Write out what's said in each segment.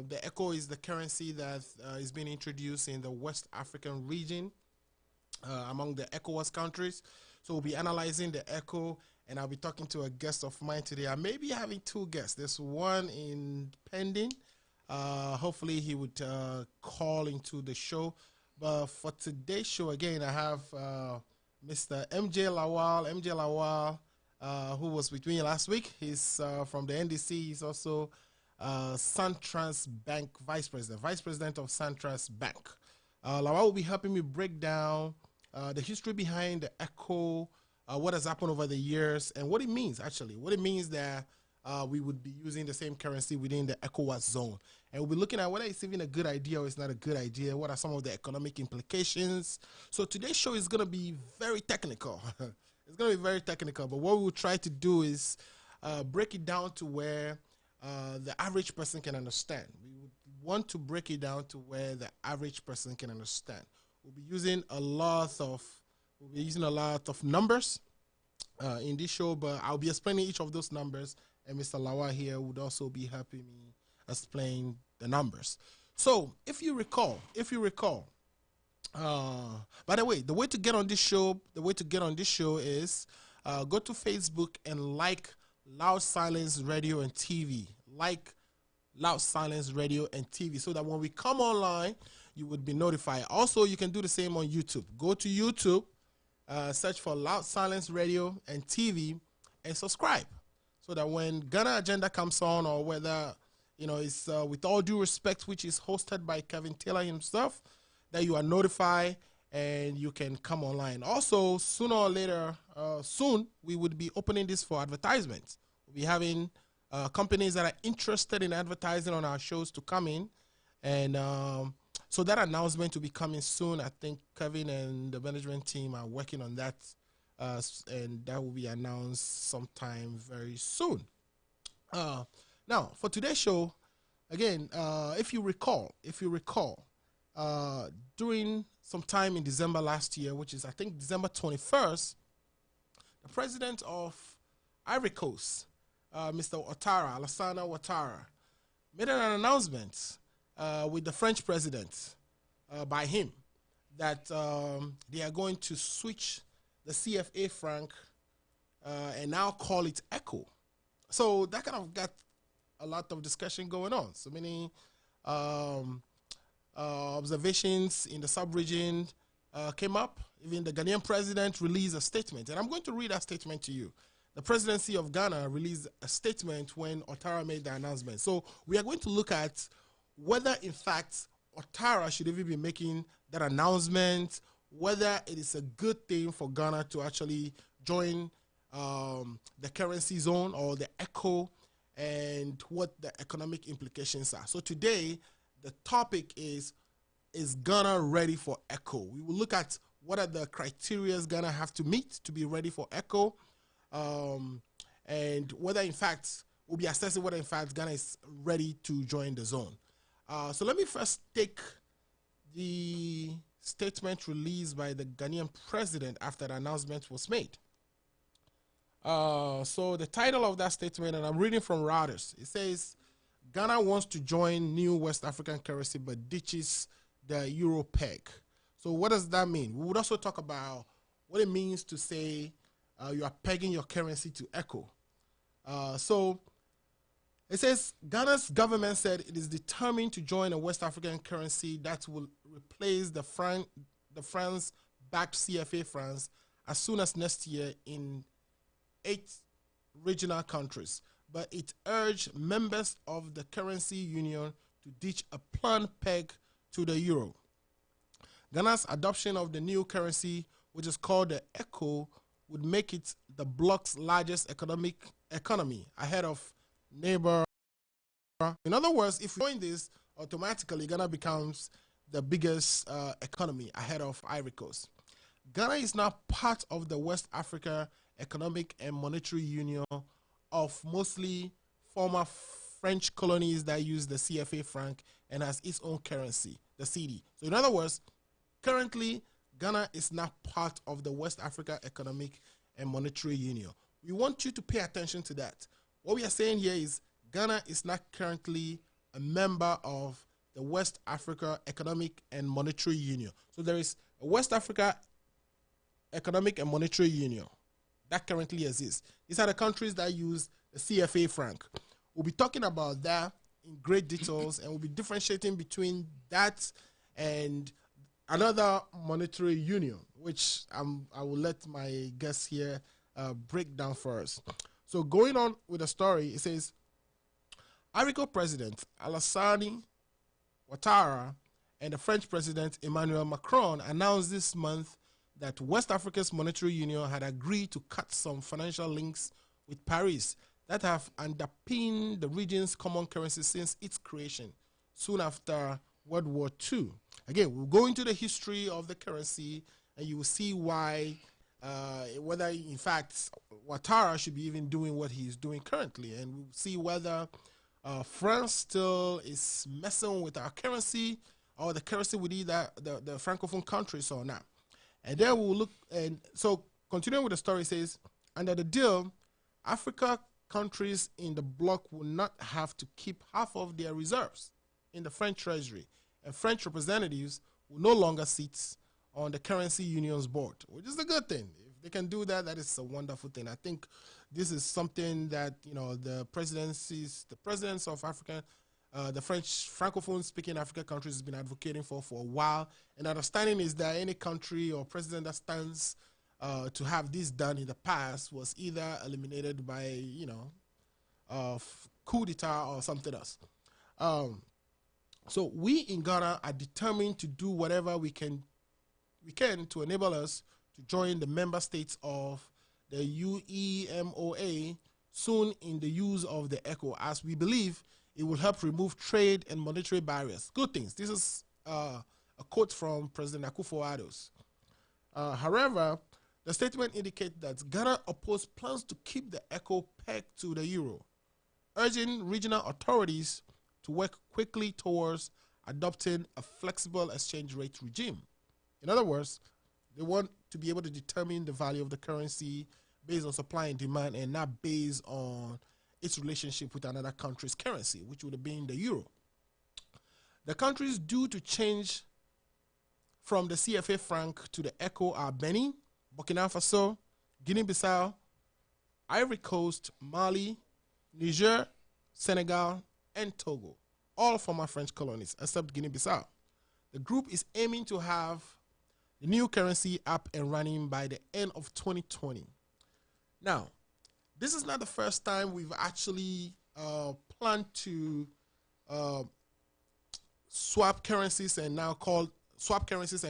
The ECHO is the currency that is being introduced in the West African region among the ECOWAS countries. So we'll be analyzing the ECHO, and I'll be talking to a guest of mine today. I may be having two guests. There's one in pending. Hopefully he would call into the show. But for today's show, again, I have Mr. MJ Lawal. MJ Lawal, who was with me last week. He's from the NDC. He's also Suntrust Bank Vice President of Suntrust Bank. Lawal will be helping me break down the history behind the ECHO, what has happened over the years, and what it means, actually. What it means that we would be using the same currency within the ECOWAS zone. And we'll be looking at whether it's even a good idea or it's not a good idea. What are some of the economic implications? So today's show is going to be very technical. It's going to be very technical, but what we'll try to do is break it down to where the average person can understand. We would want to break it down to where the average person can understand. We'll be using a lot of numbers in this show, but I'll be explaining each of those numbers, and Mr. Lawal here would also be helping me explain the numbers. So if you recall, by the way, the way to get on this show is go to Facebook and like Loud Silence Radio and TV. Like Loud Silence Radio and TV, so that when we come online, you would be notified. Also, you can do the same on YouTube. Go to YouTube, search for Loud Silence Radio and TV, and subscribe, so that when Ghana Agenda comes on, or whether it's with all due respect, which is hosted by Kevin Taylor himself, that you are notified and you can come online. Also, sooner or later, soon, we would be opening this for advertisements. We'll be having companies that are interested in advertising on our shows to come in, and so that announcement will be coming soon. I think Kevin and the management team are working on that, and that will be announced sometime very soon. Now, for today's show, again, if you recall, during some time in December last year, which is I think December 21st, the president of Ivory Coast, Mr. Alassane Ouattara, made an announcement with the French president by him that they are going to switch the CFA franc and now call it ECHO. So that kind of got a lot of discussion going on. So many observations in the sub-region came up. Even the Ghanaian president released a statement, and I'm going to read that statement to you. The presidency of Ghana released a statement when Ouattara made the announcement. So we are going to look at whether, in fact, Ouattara should even be making that announcement, whether it is a good thing for Ghana to actually join the currency zone or the ECHO, and what the economic implications are. So today, the topic is Ghana ready for ECHO? We will look at what are the criteria Ghana have to meet to be ready for ECHO, and whether, in fact, we'll be assessing whether, in fact, Ghana is ready to join the zone. So let me first take the statement released by the Ghanaian president after the announcement was made. So the title of that statement, and I'm reading from Reuters, it says, Ghana wants to join new West African currency but ditches the euro peg. So what does that mean? We would also talk about what it means to say you are pegging your currency to ECHO. So it says Ghana's government said it is determined to join a West African currency that will replace the France-backed CFA francs as soon as next year in 8 regional countries. But it urged members of the currency union to ditch a planned peg to the euro. Ghana's adoption of the new currency, which is called the ECHO, would make it the bloc's largest economy ahead of neighbor. In other words, if we join this, automatically Ghana becomes the biggest economy ahead of Ivory Coast. Ghana is now part of the West Africa Economic and Monetary Union of mostly former French colonies that use the CFA franc and has its own currency, the CD. So in other words, currently, Ghana is now part of the West Africa Economic and Monetary Union. We want you to pay attention to that. What we are saying here is Ghana is not currently a member of the West Africa Economic and Monetary Union. So there is a West Africa Economic and Monetary Union that currently exists. These are the countries that use the CFA franc. We'll be talking about that in great details, and we'll be differentiating between that and another monetary union, which I will let my guests here break down for us. So going on with the story, it says, Ivory Coast President Alassane Ouattara and the French President Emmanuel Macron announced this month that West Africa's monetary union had agreed to cut some financial links with Paris that have underpinned the region's common currency since its creation, soon after World War II. Again, we'll go into the history of the currency, and you will see why, whether in fact Ouattara should be even doing what he's doing currently, and we'll see whether France still is messing with our currency or the currency within the Francophone countries or not. And then we'll look, and so continuing with the story, says, under the deal, Africa countries in the bloc will not have to keep half of their reserves in the French treasury, and French representatives will no longer sit on the currency union's board, which is a good thing. If they can do that, that is a wonderful thing. I think this is something that, you know, the presidents of Africa, the French Francophone speaking African countries has been advocating for a while. And understanding is that any country or president that stands to have this done in the past was either eliminated by, you know, coup d'etat or something else. So we in Ghana are determined to do whatever we can to enable us to join the member states of the UEMOA soon in the use of the ECHO, as we believe it will help remove trade and monetary barriers. Good things. This is a quote from President Akufo-Addo. However, the statement indicates that Ghana opposed plans to keep the ECHO pegged to the euro, urging regional authorities to work quickly towards adopting a flexible exchange rate regime. In other words, they want to be able to determine the value of the currency based on supply and demand, and not based on its relationship with another country's currency, which would have been the euro. The countries due to change from the CFA franc to the ECHO are Benin, Burkina Faso, Guinea-Bissau, Ivory Coast, Mali, Niger, Senegal, and Togo, all former French colonies except Guinea-Bissau. The group is aiming to have the new currency up and running by the end of 2020. Now, this is not the first time we've actually planned to swap currencies and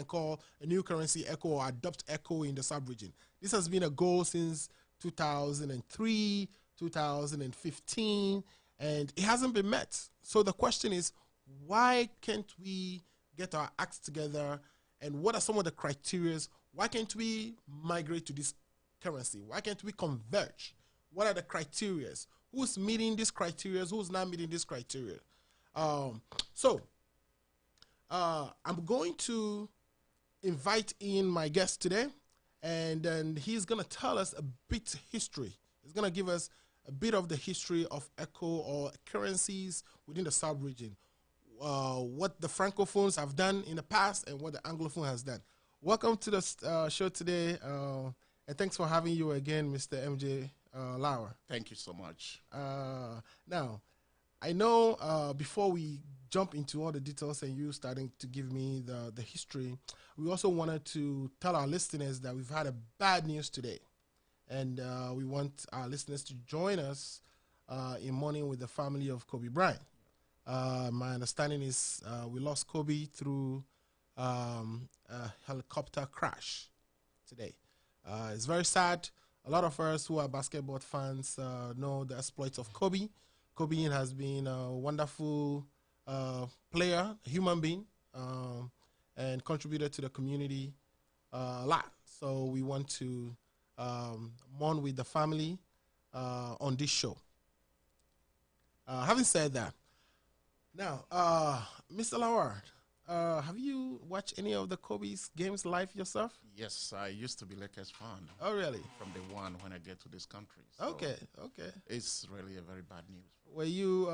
call a new currency ECHO or adopt ECHO in the sub-region. This has been a goal since 2003, 2015, and it hasn't been met. So the question is, why can't we get our acts together, and what are some of the criteria? Why can't we migrate to this currency? Why can't we converge? What are the criteria? Who's meeting these criteria? Who's not meeting these criteria? I'm going to invite in my guest today, and then he's going to tell us a bit history. He's going to give us a bit of the history of ECHO or currencies within the sub-region, what the Francophones have done in the past and what the Anglophone has done. Welcome to the show today, and thanks for having you again, Mr. MJ Lauer. Thank you so much. Now, I know before we jump into all the details and you starting to give me the history, we also wanted to tell our listeners that we've had a bad news today. And we want our listeners to join us in mourning with the family of Kobe Bryant. My understanding is we lost Kobe through a helicopter crash today. It's very sad. A lot of us who are basketball fans know the exploits of Kobe. Kobe has been a wonderful player, human being, and contributed to the community a lot. So we want to mourn with the family on this show. Having said that, now, Mr. Lauer, Have you watched any of the Kobe's games live yourself? Yes, I used to be Lakers fan Oh, really? from the one when I get to this country. So Okay, okay. it's really a very bad news. Were you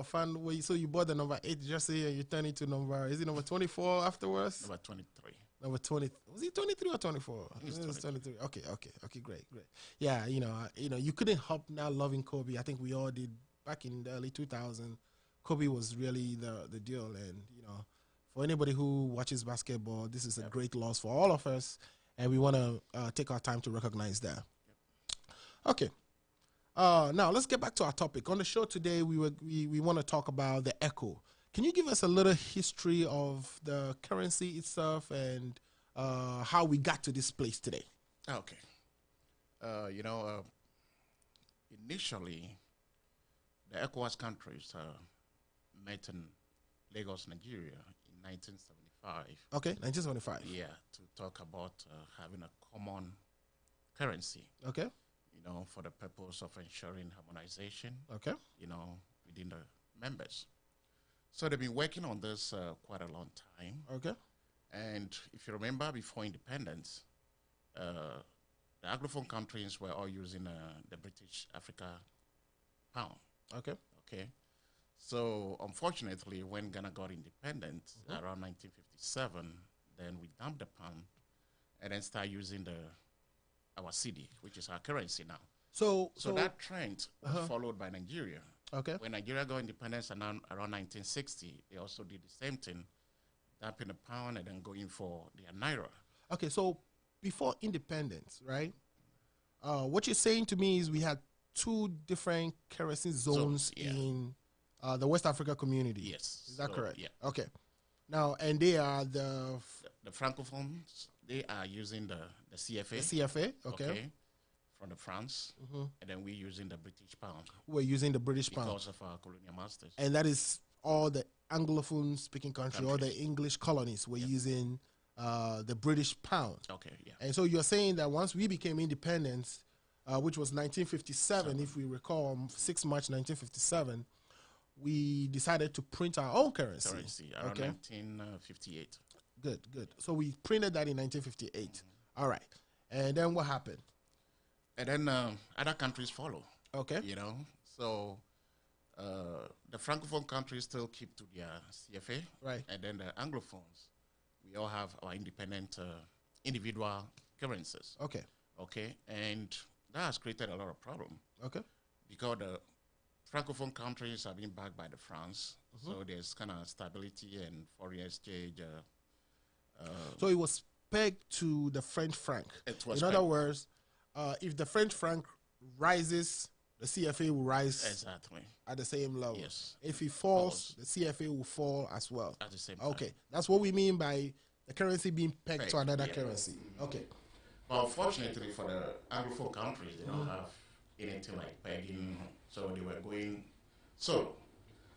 fan? So you bought the number 8 jersey and you turned it to number? Is it number 24 afterwards? Number 23. Number 20. Was he 23 or 24? I think it's It was 23. 23. Okay, great. Yeah, you couldn't help now loving Kobe. I think we all did back in the early 2000s. Kobe was really the deal, and for anybody who watches basketball, this is a great loss for all of us, and we want to take our time to recognize that. Okay. Now let's get back to our topic. On the show today, we want to talk about the echo. Can you give us a little history of the currency itself and how we got to this place today? Okay. Initially, the ECOWAS countries met in Lagos, Nigeria in 1975. Okay, 1975. Yeah, to talk about having a common currency. Okay. For the purpose of ensuring harmonization. Okay. Within the members. So they've been working on this quite a long time. Okay. And if you remember, before independence, the Anglophone countries were all using the British Africa pound. Okay. Okay. So unfortunately, when Ghana got independent around 1957, then we dumped the pound and then start using our cedi, which is our currency now. So that trend was followed by Nigeria. Okay. When Nigeria got independence around 1960, they also did the same thing, dumping the pound and then going for their naira. Okay, so before independence, right? What you're saying to me is we had two different currency zones in the West Africa community. Yes. Is that correct? Yeah. Okay. Now, and they are the Francophones, they are using the CFA. The CFA, okay. From the France, and then we're using the British pound. We're using the British pound. Because of our colonial masters. And that is all the Anglophone speaking country, all the English colonies were using the British pound. Okay, yeah. And so you're saying that once we became independent, which was 1957, if we recall, 6 March 1957, we decided to print our own currency. Around 1958. Good. So we printed that in 1958. All right. And then what happened? And then other countries follow. Okay. So the Francophone countries still keep to their CFA. Right. And then the Anglophones, we all have our independent individual currencies. Okay. Okay. And that has created a lot of problem. Okay. Because the Francophone countries are being backed by the France. So there's kind of stability and foreign exchange. So it was pegged to the French franc. In other words, if the French franc rises, the CFA will rise exactly at the same level. Yes. If it falls, the CFA will fall as well. At the same time. Okay. That's what we mean by the currency being pegged to another currency. Okay. But unfortunately for the Anglophone countries, they don't have anything like pegging, so they were going solo.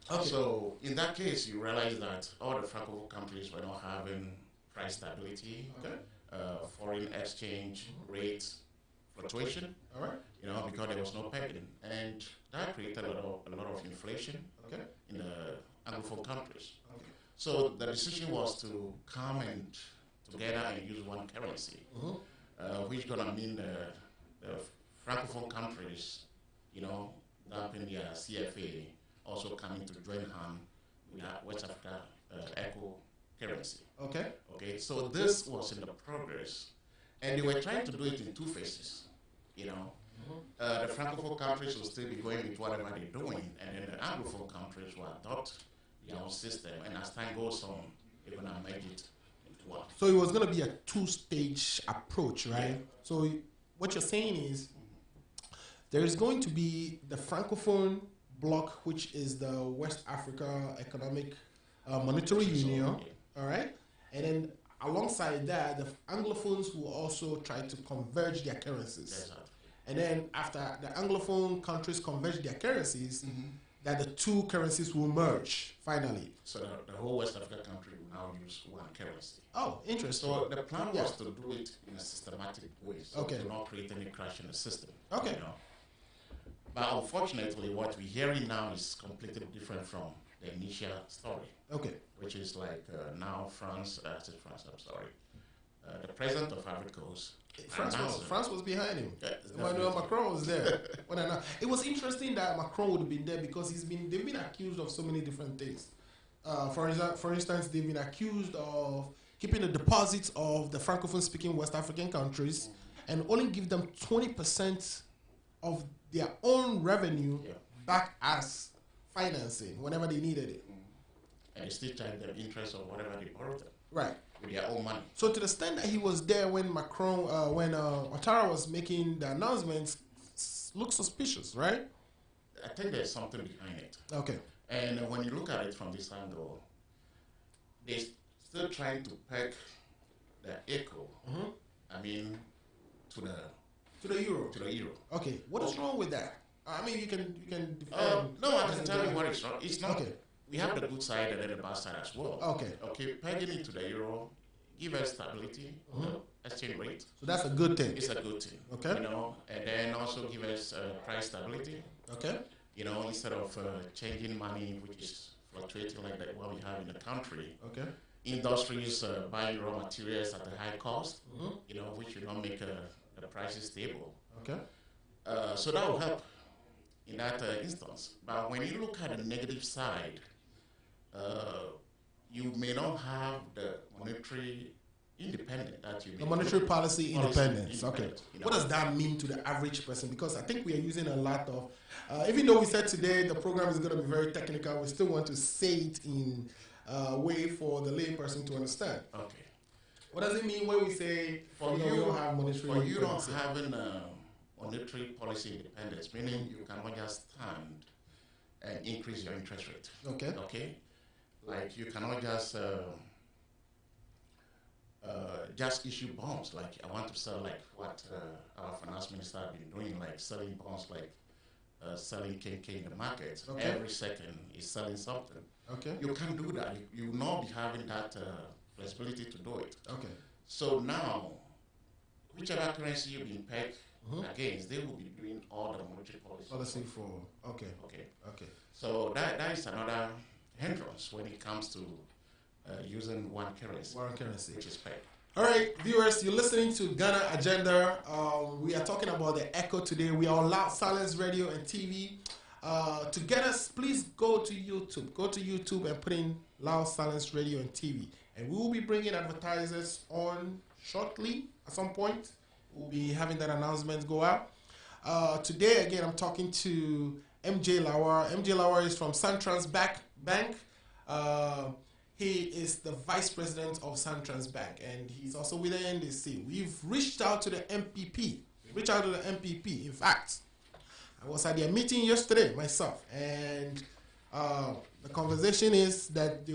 Okay. So in that case, you realize that all the Francophone countries were not having price stability, foreign exchange rates, fluctuation, all right, because there was no pegging, and that created a lot of inflation in the Anglophone countries. Okay. So the decision was to come and together and use one currency, which is going to mean the Francophone countries, dumping their CFA, also coming to join hand with West Africa eco currency. Okay. Okay. So this was in the progress, and they were trying to do it in two phases. The Francophone countries will still be going with whatever they're doing, and then the Anglophone countries will adopt their own system. And as time goes on, they're going to merge it into one. So it was going to be a two-stage approach, right? Yeah. So what you're saying is there is going to be the Francophone bloc, which is the West Africa Economic Monetary Union, all right? And then alongside that, the Anglophones will also try to converge their currencies. Exactly. And then after the Anglophone countries converge their currencies, that the two currencies will merge finally. So the whole West Africa country will now use one currency. Oh, interesting. So the plan was to do it in a systematic way, so to not create any crash in the system. Okay. But unfortunately, what we're hearing now is completely different from the initial story. Okay. Which is like now France, I'm sorry. The president of Ivory Coast. France was behind him. Yeah, Emmanuel Macron was there. It was interesting that Macron would have been there because they've been accused of so many different things. For instance, they've been accused of keeping the deposits of the Francophone-speaking West African countries and only give them 20% of their own revenue back as financing whenever they needed it. And they still charge them interest on whatever they borrowed them. Right. With their own money. So to the extent that he was there when Macron, when Ouattara was making the announcements, looks suspicious, right? I think there's something behind it. Okay. And when you look at it from this angle, they're still trying to peg the echo. I mean, to the euro. Okay. What is wrong with that? I mean, you can no, I can tell you what is wrong. It's not. Okay. We have the good side and then the bad side as well. Okay, pegging it to the euro, give us stability, exchange rate. So that's a good thing. It's a good thing. Okay. And then also give us price stability. Okay. Instead of changing money, which is fluctuating like that, what we have in the country. Okay. Industries buying raw materials at a high cost, which will not make the prices stable. Okay. So that will help in that instance. But when you look at the negative side, you may not have the monetary independence that you need. The monetary policy independence. Okay. What does that mean to the average person? Because I think we are using a lot of, even though we said today the program is going to be very technical, we still want to say it in a way for the lay person to understand. Okay. What does it mean when we say for you don't have monetary independence? For you don't having monetary policy independence, meaning you cannot just stand and increase your interest rate. Okay. Okay. Like you cannot just issue bonds. Like I want to sell like what our finance minister have been doing, like selling bonds, like selling KK in the market. Okay. Every second is selling something. Okay. You can't do that. You will not be having that flexibility to do it. Okay. So now, whichever currency you've been pegged against, they will be doing all the monetary policy. Okay. So that is another hindrance when it comes to using one currency, which is pegged. All right, viewers, you're listening to Ghana Agenda. We are talking about the echo today. We are on Loud Silence Radio and TV. To get us, please go to YouTube. Go to YouTube and put in Loud Silence Radio and TV. And we will be bringing advertisers on shortly at some point. We'll be having that announcement go out. Today, again, I'm talking to MJ Lawar. MJ Lawar is from Santrans Bank. He is the vice president of Santrans Bank, and he's also with the NDC. We've reached out to the MPP. In fact, I was at their meeting yesterday myself, and the conversation is that they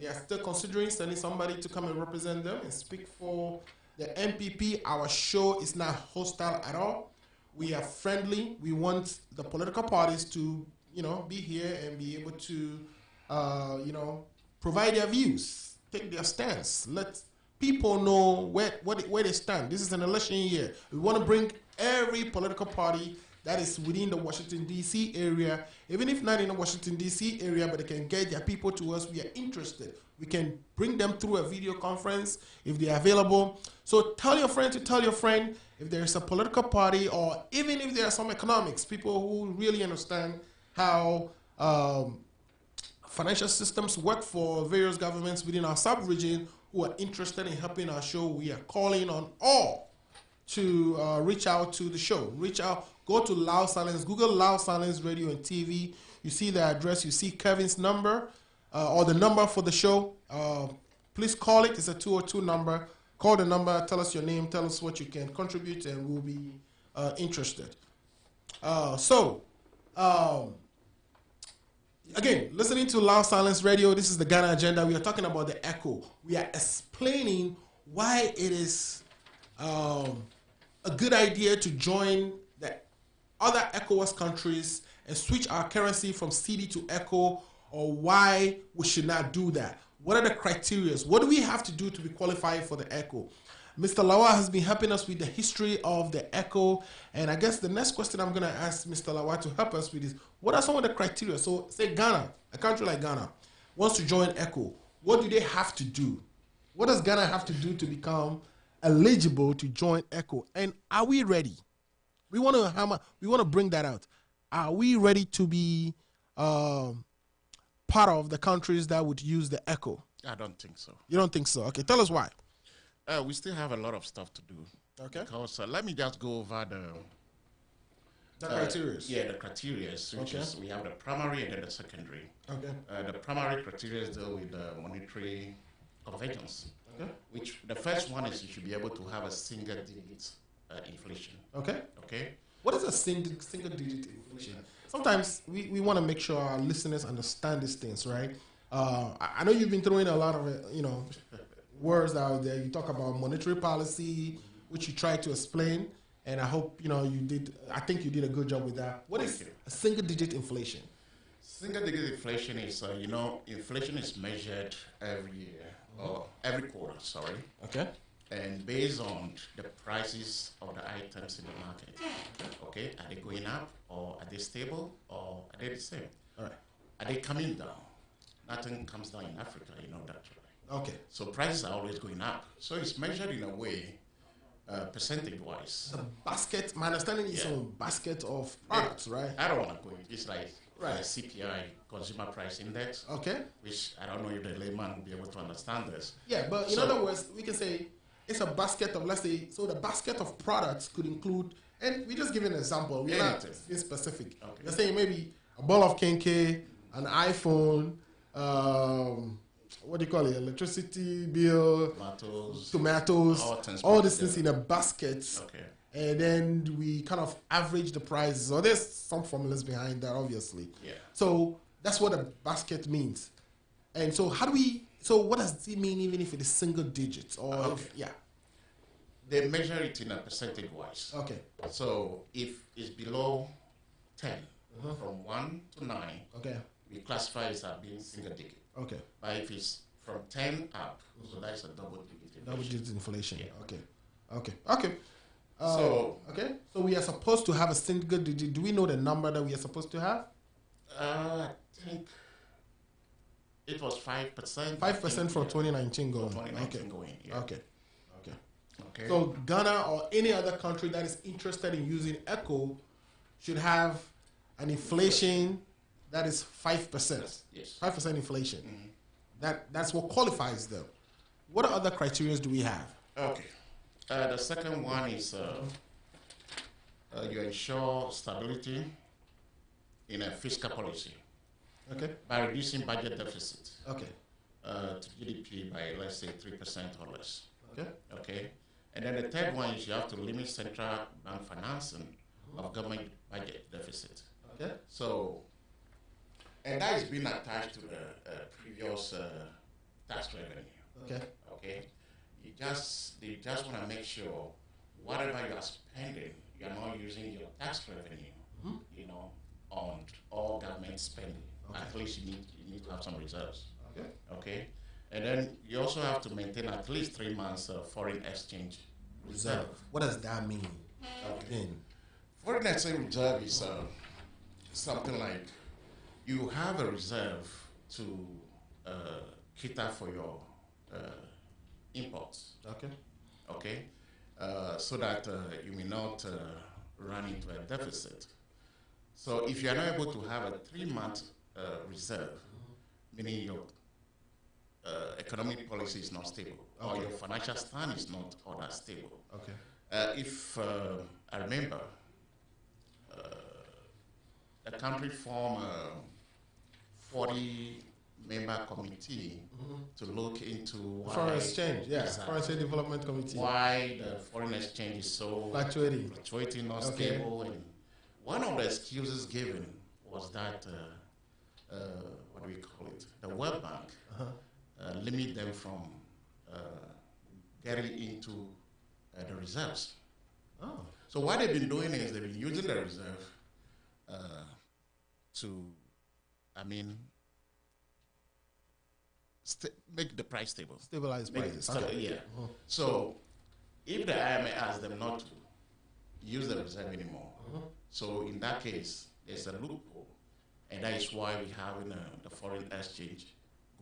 are still considering sending somebody to come and represent them and speak for the MPP. Our show is not hostile at all. We are friendly. We want the political parties to, be here and be able to, provide their views, take their stance. Let people know where they stand. This is an election year. We want to bring every political party that is within the Washington, D.C. area, even if not in the Washington, D.C. area, but they can get their people to us. We are interested. We can bring them through a video conference if they are available. So tell your friend to tell your friend if there is a political party, or even if there are some economics, people who really understand how financial systems work for various governments within our sub-region who are interested in helping our show. We are calling on all to reach out to the show. Reach out, go to Loud Silence, Google Loud Silence Radio and TV. You see the address, you see Kevin's number, or the number for the show. Please call it. It's a 202 number. Call the number, tell us your name, tell us what you can contribute, and we'll be interested. Again, listening to Loud Silence Radio, this is the Ghana Agenda. We are talking about the echo. We are explaining why it is a good idea to join the other ECOWAS countries and switch our currency from CD to ECHO, or why we should not do that. What are the criteria? What do we have to do to be qualified for the ECHO? Mr. Lawa has been helping us with the history of the ECHO, and I guess the next question I'm going to ask Mr. Lawa to help us with is, what are some of the criteria? So, say Ghana, a country like Ghana, wants to join ECHO. What do they have to do? What does Ghana have to do to become eligible to join ECHO? And are we ready? We want to bring that out. Are we ready to be part of the countries that would use the ECHO? I don't think so. You don't think so? Okay, tell us why. We still have a lot of stuff to do. Okay. Because let me just go over the criteria. Yeah, the criteria, which is we have the primary and then the secondary. Okay. The primary criteria deal with monetary convergence. Okay. Which the first one is you should be able to have a single digit inflation. Okay. Okay. What is a single digit inflation? Sometimes we want to make sure our listeners understand these things, right? I know you've been throwing a lot of words out there. You talk about monetary policy, which you try to explain, and I hope you did. I think you did a good job with that. What is a single digit inflation? Single digit inflation is inflation is measured every year or every quarter. Sorry. Okay. And based on the prices of the items in the market. Okay, are they going up, or are they stable, or are they the same? All right. Are they coming down? Nothing comes down in Africa, you know that, right? Okay. So prices are always going up. So it's measured in a way, percentage-wise. The basket. My understanding is a basket of products, right? I don't want to go into it's like Right. CPI, Consumer Price Index, Okay. which I don't know if the layman will be able to understand this. Yeah, but in other words, we can say it's a basket of, let's say, so the basket of products could include, and we just give an example. We're not being specific. Okay. We're saying maybe a ball of kenke, an iPhone, what do you call it? Electricity bill, tomatoes, all these things in a basket. Okay. And then we kind of average the prices. So there's some formulas behind that, obviously. Yeah. So that's what a basket means. And so what does it mean even if it is single digits? Or They measure it in a percentage-wise. Okay. So if it's below 10, from 1 to 9, Okay. we classify it as being single digit. Okay. But if it's from 10 up, so that's a double digit. Double digit inflation. Yeah. Okay. Okay. Okay. So we are supposed to have a single digit. Do we know the number that we are supposed to have? I think it was 5%. 5% for 2019 going. 2019 going. Yeah. Okay. Okay. Okay. So Ghana or any other country that is interested in using ECHO should have an inflation that is 5%. Yes. 5% inflation. That's what qualifies them. What other criteria do we have? Okay. The second one is you ensure stability in a fiscal policy. Okay. By reducing budget deficit. Okay. To GDP by, let's say, 3% or less. Okay. Okay. And then the third one is you have to limit central bank financing of government budget deficit. Okay. So, and that is being attached to the previous tax revenue. Okay. Okay. They just want to make sure whatever you are spending, you are not using your tax revenue, on all government spending. Okay. At least you need to have some reserves. Okay. Okay. And then you also have to maintain at least 3 months of foreign exchange reserve. What does that mean? Okay. Foreign exchange reserve is something like you have a reserve to cater for your imports. Okay. Okay. So that you may not run into a deficit. So if you are not able to have a 3-month reserve, meaning your economic policy is not stable, or your financial stand is not all that stable. Okay. If I remember, the country formed a 40-member committee to look into Foreign exchange, Foreign exchange development committee. Why the foreign exchange is so fluctuating, not stable. And one of the excuses given was that, what do we call it? The World Bank limit them from getting into the reserves. Oh. So what they've been doing is they've been using the reserve to, make the price stable. Stabilize prices. Yeah. So if the IMF asks them not to use the reserve anymore, so in that case, there's a loophole, and that is why we have the foreign exchange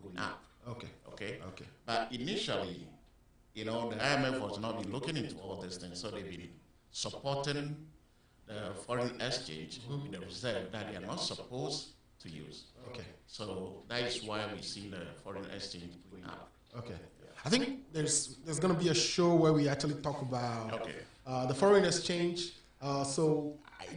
going up. Okay. But initially, the IMF was not been looking into all these things, so they've been supporting the foreign exchange with the reserve that they are not supposed to use. So that is why we see the foreign exchange going up. I think there's going to be a show where we actually talk about the foreign exchange.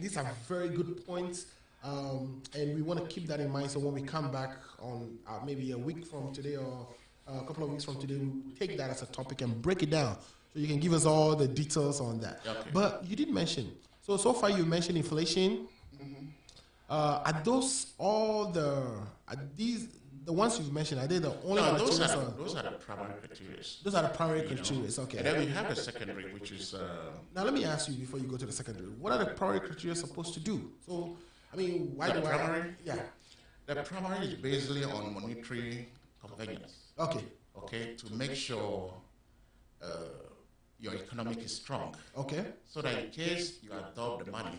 These are very good points, and we want to keep that in mind. So when we come back on maybe a week from today or a couple of weeks from today, we'll take that as a topic and break it down. So you can give us all the details on that. But you did mention, so far you mentioned inflation. Are those all these the ones you've mentioned? Are they the only? No, those are the primary criteria. Those are the primary criteria. Okay. And then we have the secondary, which is. Now let me ask you before you go to the secondary. What are the primary criteria supposed to do? So, I mean, why the primary? Yeah. The primary is basically on monetary convergence. Okay, to make sure your economy is strong. So that in case you adopt the money,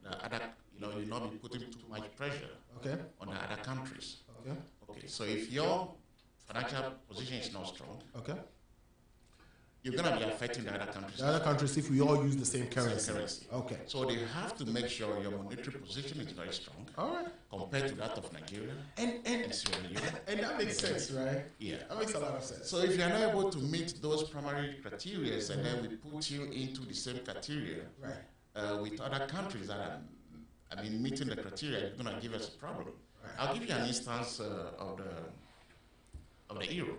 the other, you'll not be putting too much pressure on the other countries. So if your financial position is not strong, you're going to be affecting the other countries. The other countries, if we all use the same currency. So they have to make sure your monetary position is very strong compared to that of Nigeria and Sierra Leone. And that makes sense, right? Yeah. That makes a lot of sense. So if you're not able to meet those primary criteria and then we put you into the same criteria with other countries that are meeting the criteria, it's going to give us a problem. I'll give you an instance of the euro.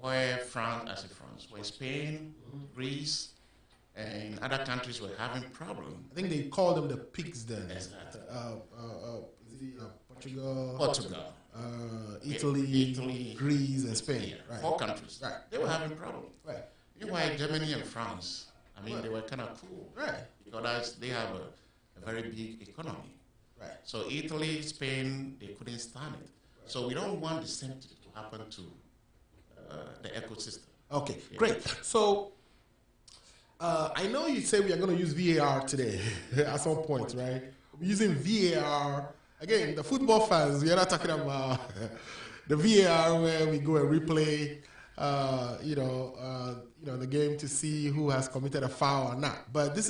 Where France, where Spain, Greece, and other countries were having problems. I think they called them the pigs then. Exactly. Portugal, Italy, Greece, and Spain. Four countries. They were having problems. Meanwhile, Germany and France, they were kind of cool. Because they have a very big economy. So Italy, Spain, they couldn't stand it. So we don't want the same to happen to the ecosystem. Great. So I know you say we are going to use VAR today at some point, right? We're using VAR. Again, the football fans, we are not talking about the VAR where we go and replay, the game to see who has committed a foul or not. But this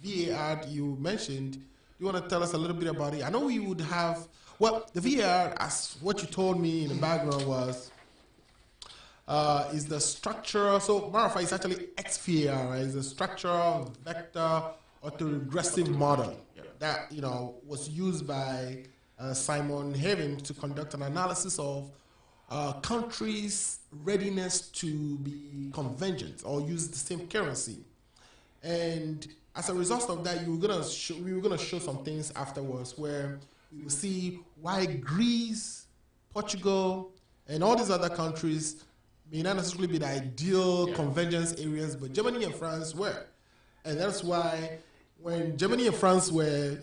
VAR you mentioned. You want to tell us a little bit about it? I know we would have, the VAR, as what you told me in the background was, is the structure, so matter of fact, it's actually XVAR, right? It's a structural vector autoregressive model that, was used by Simon Haven to conduct an analysis of countries' readiness to be convergent or use the same currency. And as a result of that, we were gonna show some things afterwards where we will see why Greece, Portugal, and all these other countries may not necessarily be the ideal convergence areas, but Germany and France were. And that's why when Germany and France were,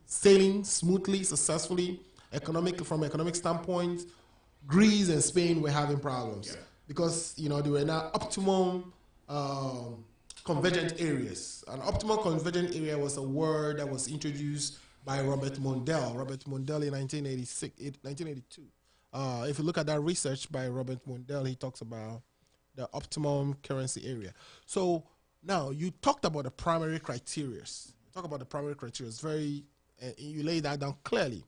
sailing smoothly, successfully, from economic standpoint, Greece and Spain were having problems because, they were not optimum convergent areas. An optimal convergent area was a word that was introduced by Robert Mundell in 1982. If you look at that research by Robert Mundell, he talks about the optimum currency area. So now you talked about the primary criteria. You laid that down clearly.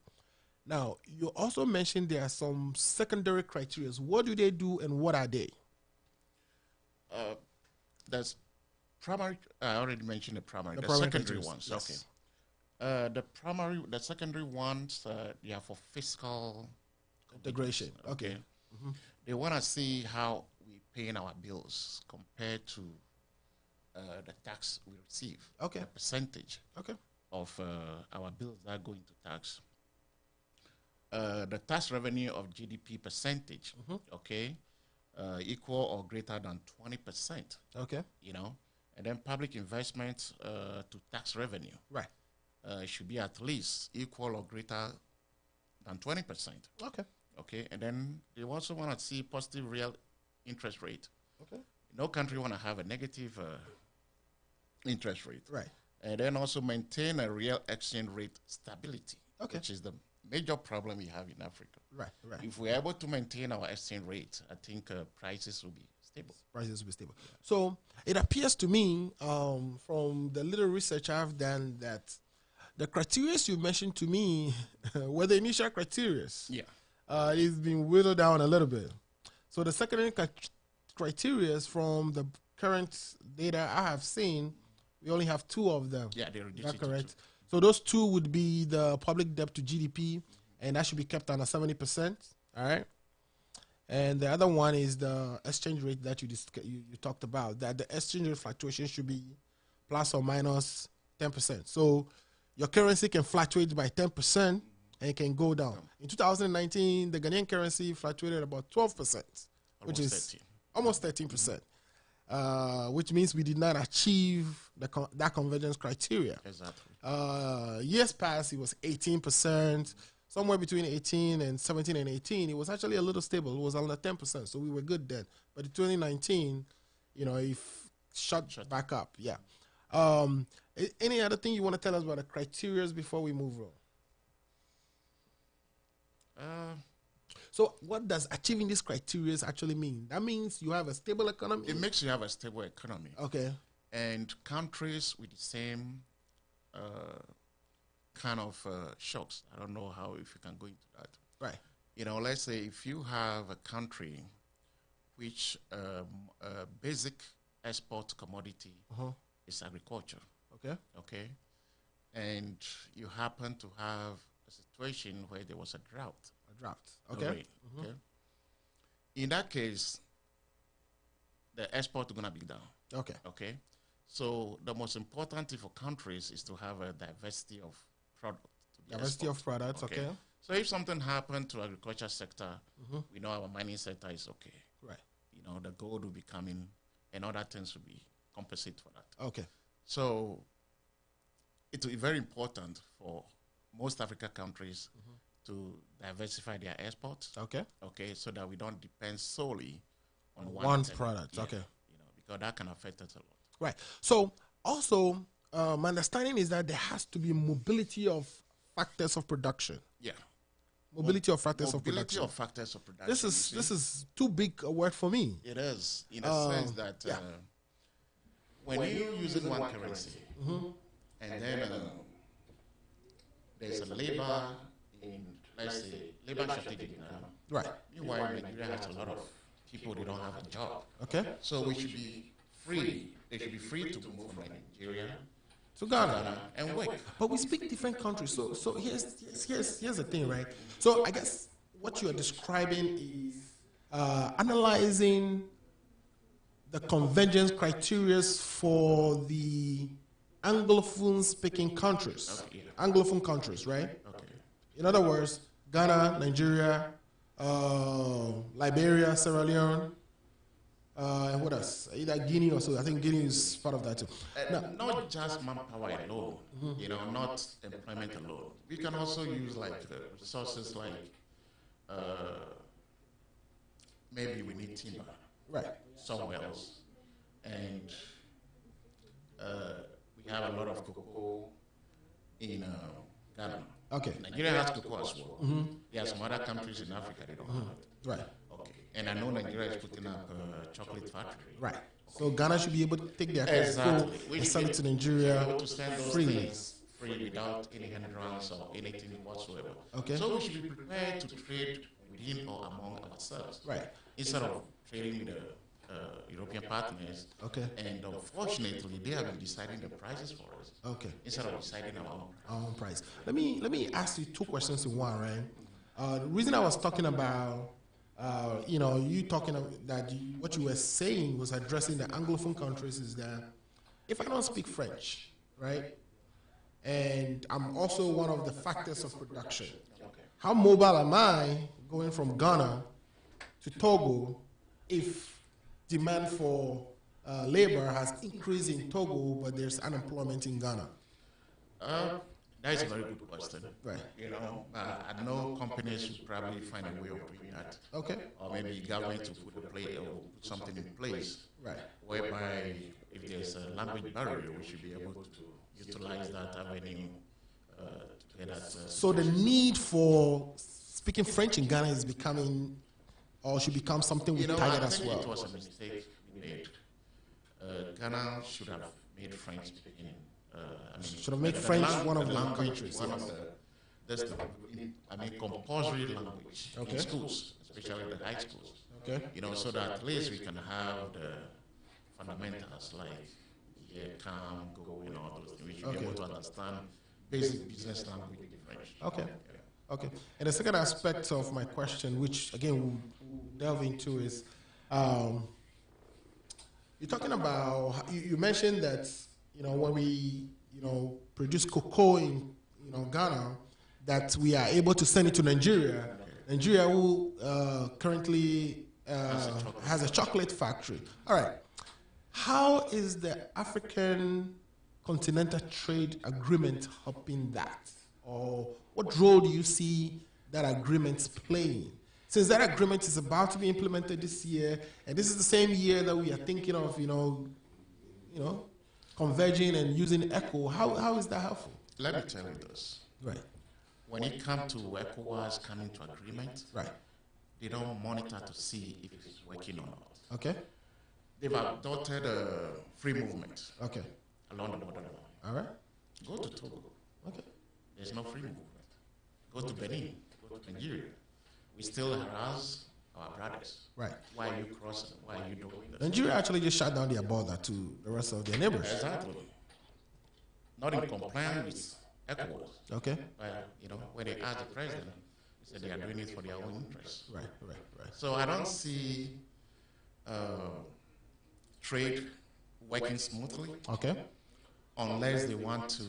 Now, you also mentioned there are some secondary criteria. What do they do and what are they? There's primary. I already mentioned the primary. The secondary ones. Yes. The secondary ones, they are for fiscal integration. They want to see how we paying our bills compared to the tax we receive. The percentage of our bills that go into tax. The tax revenue of GDP percentage. Equal or greater than 20%. And then public investment to tax revenue. It should be at least equal or greater than 20%. Okay, and then they also want to see positive real interest rate. Okay. No country want to have a negative interest rate. Right. And then also maintain a real exchange rate stability, Okay. which is the major problem we have in Africa. Right. Right. If we're able to maintain our exchange rate, I think prices will be stable. Prices will be stable. So it appears to me, from the little research I've done, that the criteria you mentioned to me were the initial criteria. Yeah. It's been whittled down a little bit. So the secondary criteria from the current data I have seen, we only have 2 of them. Yeah, they reduced Is that it to correct? 2. So those 2 would be the public debt to GDP, and that should be kept under 70%. All right. And the other one is the exchange rate that you talked about, that the exchange rate fluctuation should be plus or minus 10%. So your currency can fluctuate by 10% and it can go down. In 2019, the Ghanaian currency fluctuated about 12%, which is almost 13%, which means we did not achieve that convergence criteria. Exactly. Years past, it was 18%. Somewhere between 18 and 17 and 18, it was actually a little stable. It was under 10%, so we were good then. But in 2019, it shot back up. Yeah. Any other thing you want to tell us about the criteria before we move on? So what does achieving these criteria actually mean? That means you have a stable economy? It makes you have a stable economy. Okay. And countries with the same kind of shocks. I don't know if you can go into that. Right. Let's say if you have a country which basic export commodity is agriculture. Okay. Okay. And you happen to have a situation where there was a drought. Okay. Okay. In that case, the export is going to be down. Okay. Okay. So the most important thing for countries is to have a diversity of product. Diversity of products, okay. So if something happened to agriculture sector, we know our mining sector is okay. Right. The gold will be coming and other things will be compensate for that. Okay. So it will be very important for most African countries to diversify their exports. Okay. Okay, so that we don't depend solely on one product. Yeah, okay. Because that can affect us a lot. Right. So also, my understanding is that there has to be mobility of factors of production. Yeah. Mobility of factors of production. Mobility of factors of production. This is too big a word for me. It is, in a sense that when you're using one currency, and then there's a labor in, let's say, labor shortage in Ghana. Right. Meanwhile, Nigeria has a lot of people who don't have a job. Okay. So we should be free. They should be free to move from Nigeria to Ghana and work. But we speak different countries. So here's the thing, right? So I guess what you are describing is analyzing the convergence criteria for the Anglophone-speaking countries. Okay. Anglophone countries, right? Okay. In other words, Ghana, Nigeria, Liberia, Sierra Leone, and what else? Either Guinea or so. I think Guinea is part of that too. Not just manpower alone, not employment alone. We can also use resources like maybe we need timber, right, somewhere else, and we have a lot of cocoa in Ghana. Okay. Nigeria has cocoa as well. There are some other countries in Africa that don't have it. Right. Okay. And I know Nigeria is putting up a chocolate factory. Right. So Ghana should be able to take their cocoa and sell it to Nigeria freely. Free without any hindrance or anything whatsoever. Okay. So we should be prepared to trade within or among ourselves. Right. Instead of trading with the European partners. Okay. And unfortunately, they have been deciding the prices for us. Okay. Instead of deciding our own price. Let me ask you 2 questions in one, right? The reason I was talking about, you talking about that what you were saying was addressing the Anglophone countries is that if I don't speak French, right, and I'm also one of the factors of production, how mobile am I going from Ghana to Togo if demand for labor has increased in Togo, but there's unemployment in Ghana? That is a very good question. Right. I know companies should probably find a way of doing that. Okay. Or maybe government to put put something in place. Right. Whereby if there's a language barrier, we should be able to utilize that avenue to get that. So the need for speaking French in Ghana is becoming, or should become something we target as well. It was a mistake we made. Ghana should have made French speaking. Should have made French one of the countries. Compulsory language in schools, especially the high schools. Okay. So that at least we can have the fundamentals like come, go, all those things. We should be able to understand basic business language in French. Okay. Yeah. Okay. And the second aspect of my question, which again we'll delve into, is you're talking about, you mentioned that when we produce cocoa in Ghana, that we are able to send it to Nigeria. Nigeria, who currently has a chocolate factory. All right. How is the African Continental Trade Agreement helping that? Or what role do you see that agreement playing? Since that agreement is about to be implemented this year, and this is the same year that we are thinking of, converging and using ECHO, how is that helpful? Let me tell you this. Right. When it comes to ECOWAS coming to agreement, right, they don't monitor to see if it's working or not. Okay. They've adopted free movement. Okay. Along the borderline. All right. Go to Togo. Okay. There's no free movement. Go to Benin. Go to Nigeria. We still harass our brothers. Right. Why are you crossing? Why are you doing this? Nigeria actually just shut down their border to the rest of their neighbors. Exactly. Not in compliance with ECOWAS. Okay. When they asked the president, he said they are doing it for their own interests. Right. So I don't see trade working smoothly. Okay. Unless they want to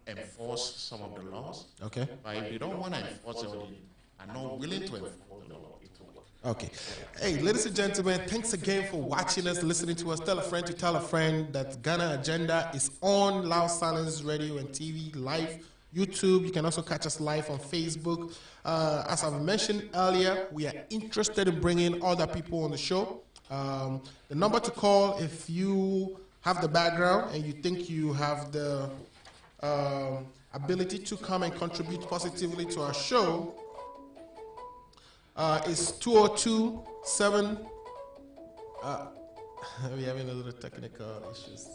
enforce some of the laws. Okay. But if they don't want to enforce it, or they are not willing to enforce the law, it will work. Okay. Hey, ladies and gentlemen, thanks again for watching us, listening to us. Tell a friend to tell a friend that Ghana Agenda is on Loud Silence Radio and TV live. YouTube. You can also catch us live on Facebook. As I've mentioned earlier, we are interested in bringing other people on the show. The number to call if you have the background and you think you have the ability to come and contribute positively to our show is 202-7. We're having a little technical issues.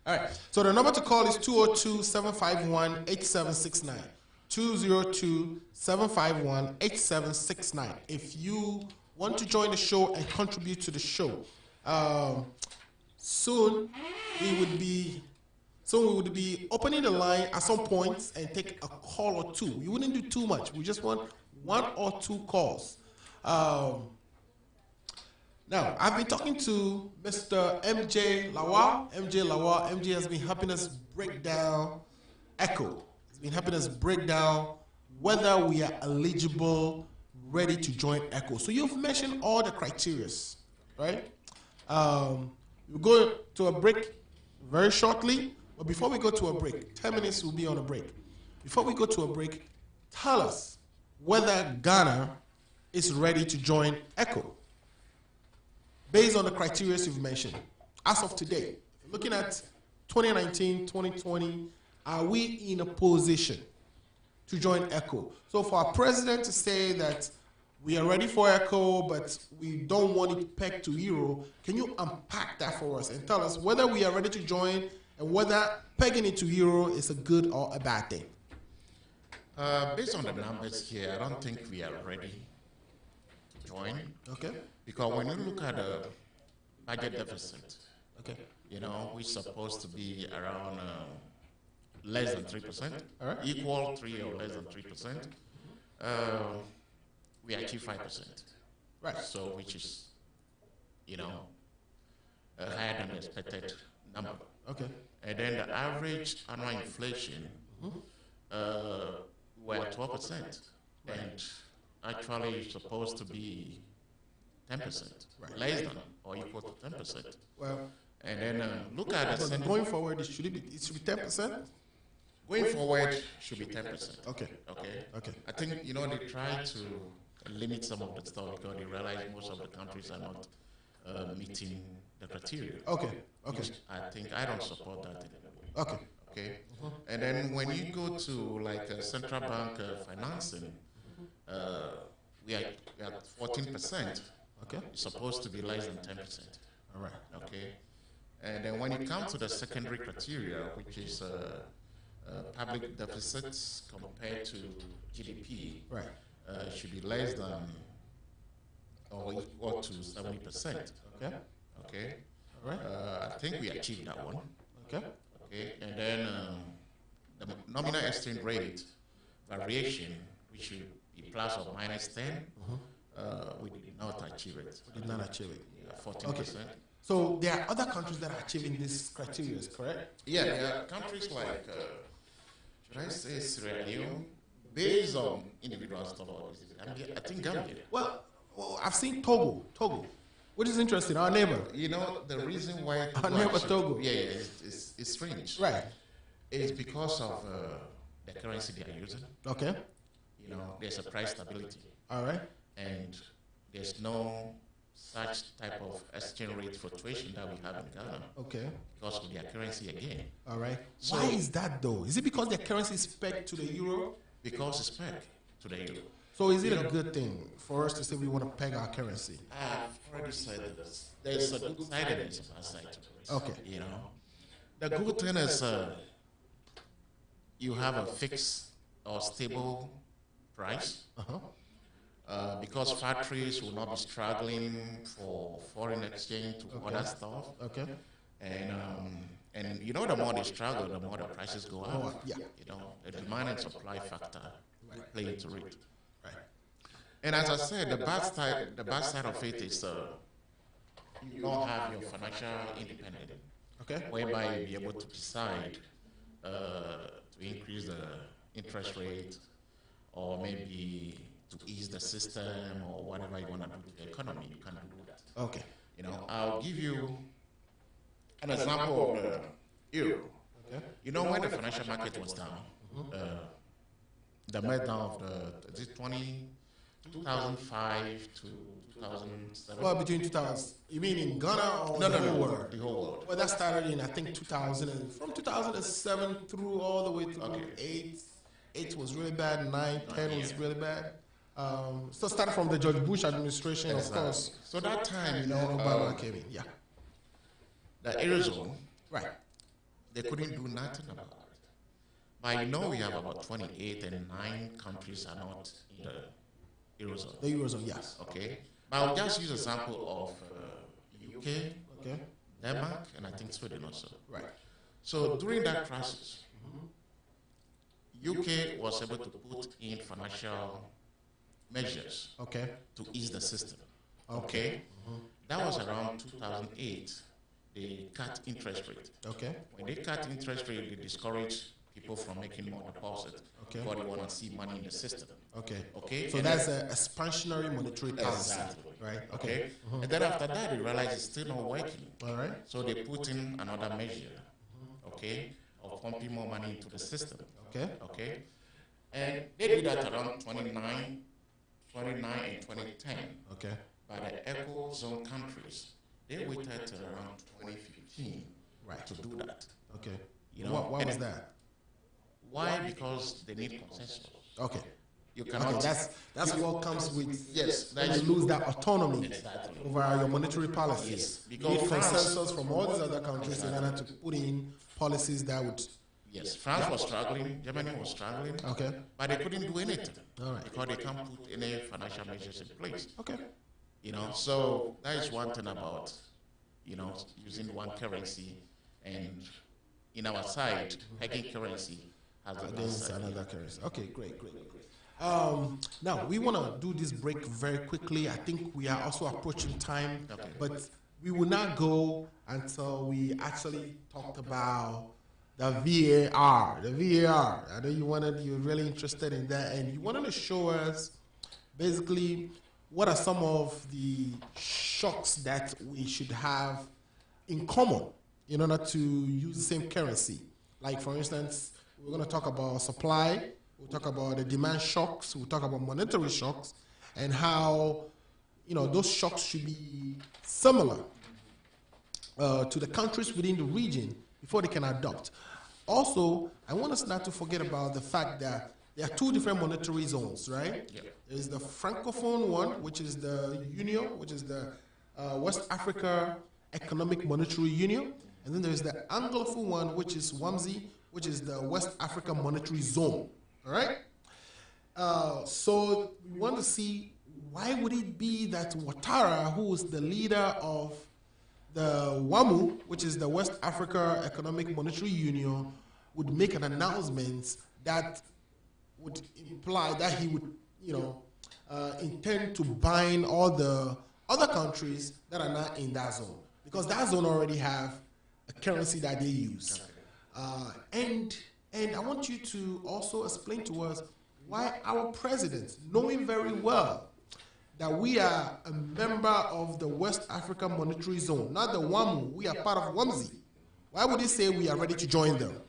All right. So the number to call is 202-751-8769. 202-751-8769. If you want to join the show and contribute to the show, soon we would be opening the line at some point and take a call or two. We wouldn't do too much. We just want one or two calls. Now, I've been talking to Mr. MJ Lawal. MJ has been helping us break down ECHO. He's been helping us break down whether we are eligible, ready to join ECHO. So you've mentioned all the criteria, right? We'll go to a break very shortly. But before we go to a break, 10 minutes will be on a break. Before we go to a break, tell us whether Ghana is ready to join ECHO. Based on the criteria you've mentioned, as of today, looking at 2019, 2020, are we in a position to join ECHO? So for our president to say that we are ready for ECHO, but we don't want it pegged to euro, can you unpack that for us and tell us whether we are ready to join and whether pegging it to euro is a good or a bad thing? Based on the numbers here, I don't think we are ready to join. Okay. Because when you look at the budget deficit, okay, we're supposed to be around less than 3%, right, equal 3 or less than 3%. We achieve 5%. Right. So which is, higher than the expected number. Okay. And then the average annual inflation, we're at 12%. And actually it's supposed to be 10%, less than or equal to 10%. Well, and then look at the going forward, it should be 10%. Going forward should be 10%. Okay. Okay. Okay. I think they try to limit some of the stuff because they realize most of the countries are not meeting the criteria. Okay. Okay. I don't support that in any way. Okay. Okay. And then when you go to like central bank financing, we are at 14%. Okay. It's supposed to be less than 10%. All right. Okay. And then when you come to the secondary criteria, which is public deficits compared to GDP, Right. Should be less than or equal to 70%. Okay. Okay. All right. I think we achieved that one. Okay. Okay. And then the nominal exchange rate variation, which should be plus or minus 10, we did not achieve it. We did not achieve it. Yeah, 14%. So there are other countries that are achieving these criteria, correct? Yeah, there are countries like, should I say Sierra Leone, based on individual stuff. Gambia, I think Gambia. Well, I've seen Togo, which is interesting. Our neighbor. The reason why Our neighbor Togo. it's strange. Right. It's because of the currency they are using. Okay. There's a price stability. All right. And there's no such type of exchange rate fluctuation that we have in Ghana. Okay. Because of their currency again. All right. So, why is that though? Is it because their currency is pegged to the euro? Because it's pegged to the euro. So is it a good thing for us to say we want to peg our currency? I've already said this. There's a good side and there's a bad side to it. Okay. The good thing is you have a fixed or stable price. Because factories will not be struggling for foreign exchange to other stuff. Okay. And the more they struggle, the more the prices go up. Yeah. The demand and supply factor play into it. Right. And as I said, the bad side of it is you don't have your financial independence. Okay. Whereby you'll be able to decide to increase the interest rate or maybe to ease the system or whatever you want to do to the economy. You can't do that. Okay. I'll give you an example of the euro. Okay. When the financial market was down, the meltdown of the 2005 to 2007. Well, between 2000, you mean in Ghana or the whole world? The whole world. Well, that started in I think 2000, from 2007 through all the way through 8. 8 was really bad. 9, 10 was really bad. So started from the George Bush administration, of course. So that time, Obama came in. Yeah. The Eurozone, Right. they couldn't do nothing about it. But we have about 28 and 9 countries are not in the Eurozone. The Eurozone, yes. Okay. But I'll just use an example of UK, Okay. Denmark, and I think Sweden also. Right. So during that crisis, UK was able to put in financial measures to ease the system. Okay. That was around 2008. They cut interest rate. Okay. When they cut interest rate, they discourage people from making more deposit. Okay. Because they want to see money in the system. Okay. Okay. So and that's an expansionary monetary policy. Exactly. Right. Okay. And then after that, they realize it's still not working. All right. So they put in another measure. Okay. Of pumping more money into the system. Okay. Okay. And they did that around 29 and 2010. Okay. By the eco zone countries, they waited till around 2015 to do that. Okay. Why was that? Why? Because they need consensus. Okay. You cannot. Okay, that's what comes with Yes. when you lose that autonomy over your monetary policies. Yes. You Because need consensus from all these other countries in order to put in policies that would. Yes. France was struggling. Germany was struggling. Okay. But they couldn't do anything. All right. Because they can't put any financial measures in place. Okay. So that is one thing about, using one currency, and in our side, pegging currency has Against another currency. Okay, great. Now we want to do this break very quickly. I think we are also approaching time, but we will not go until we actually talked about the VAR. The VAR. I know you're really interested in that, and you wanted to show us basically what are some of the shocks that we should have in common in order to use the same currency. Like, for instance, We're going to talk about supply. We'll talk about the demand shocks. We'll talk about monetary shocks and how, those shocks should be similar to the countries within the region before they can adopt. Also, I want us not to forget about the fact that there are two different monetary zones, right? Yeah. There's the Francophone one, which is the Union, which is the West Africa Economic Monetary Union. And then there's the Anglophone one, which is WAMSI, which is the West Africa Monetary Zone, all right? So we want to see, why would it be that Ouattara, who is the leader of the WAMU, which is the West Africa Economic Monetary Union, would make an announcement that would imply that he would, intend to bind all the other countries that are not in that zone, because that zone already have a currency that they use. And I want you to also explain to us why our president, knowing very well that we are a member of the West Africa Monetary Zone, not the WAMU, we are part of WAMSI. Why would he say we are ready to join them,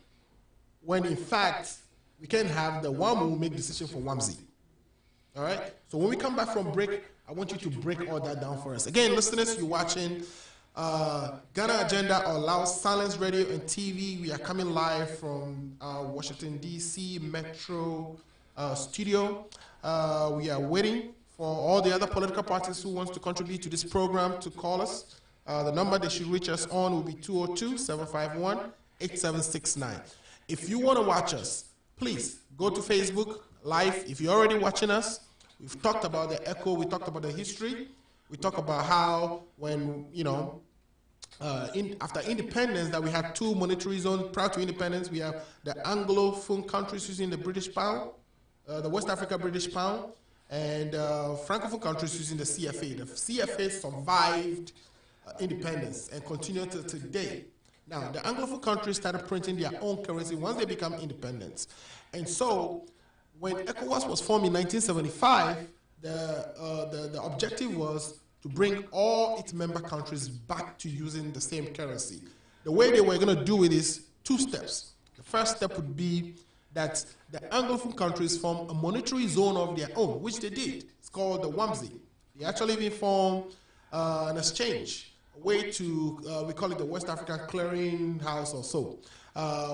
when in fact we can have the WAMU make decision for WAMSI? All right? So when we come back from break, I want you to break all that down for us. Again, listeners, you're watching Ghana Agenda on Loud Silence Radio and TV. We are coming live from Washington, D.C. Metro studio. We are waiting for all the other political parties who want to contribute to this program to call us. The number they should reach us on will be 202-751-8769. If you want to watch us, please go to Facebook Live. If you're already watching us, we've talked about the echo, we talked about the history, we talked about how when, after independence, that we had two monetary zones. Prior to independence, we have the Anglophone countries using the British pound, the West Africa British pound, and Francophone countries using the CFA. The CFA survived independence and continued to today. Now, the Anglophone countries started printing their own currency once they become independent. And so, when ECOWAS was formed in 1975, the objective was to bring all its member countries back to using the same currency. The way they were going to do it is two steps. The first step would be that the Anglophone countries form a monetary zone of their own, which they did. It's called the WAMSI. They actually even formed an exchange, a way to, we call it the West African Clearing House or so,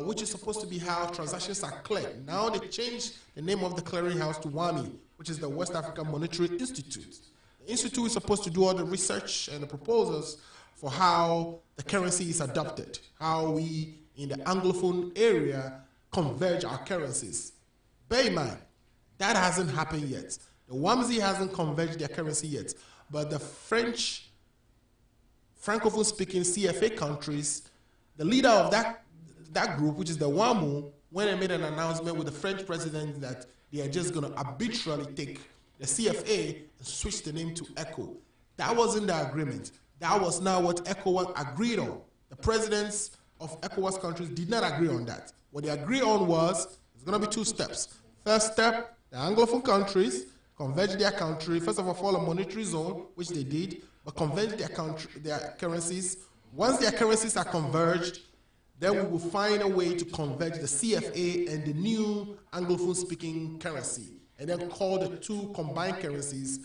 which is supposed to be how transactions are cleared. Now they changed the name of the clearing house to WAMI, which is the West African Monetary Institute. The institute is supposed to do all the research and the proposals for how the currency is adopted, how we in the Anglophone area converge our currencies. Bear in mind, that hasn't happened yet. The WAMSI hasn't converged their currency yet, but the French, Francophone-speaking CFA countries, the leader of that group, which is the WAMU, went and made an announcement with the French president that they are just going to arbitrarily take the CFA and switch the name to ECO. That wasn't the agreement. That was not what ECOWAS agreed on. The presidents of ECOWAS countries did not agree on that. What they agreed on was, it's going to be two steps. First step, the Anglophone countries converge their country, first of all, follow a monetary zone, which they did, but converge their currencies. Once their currencies are converged, then we will find a way to converge the CFA and the new Anglophone-speaking currency, and then call the two combined currencies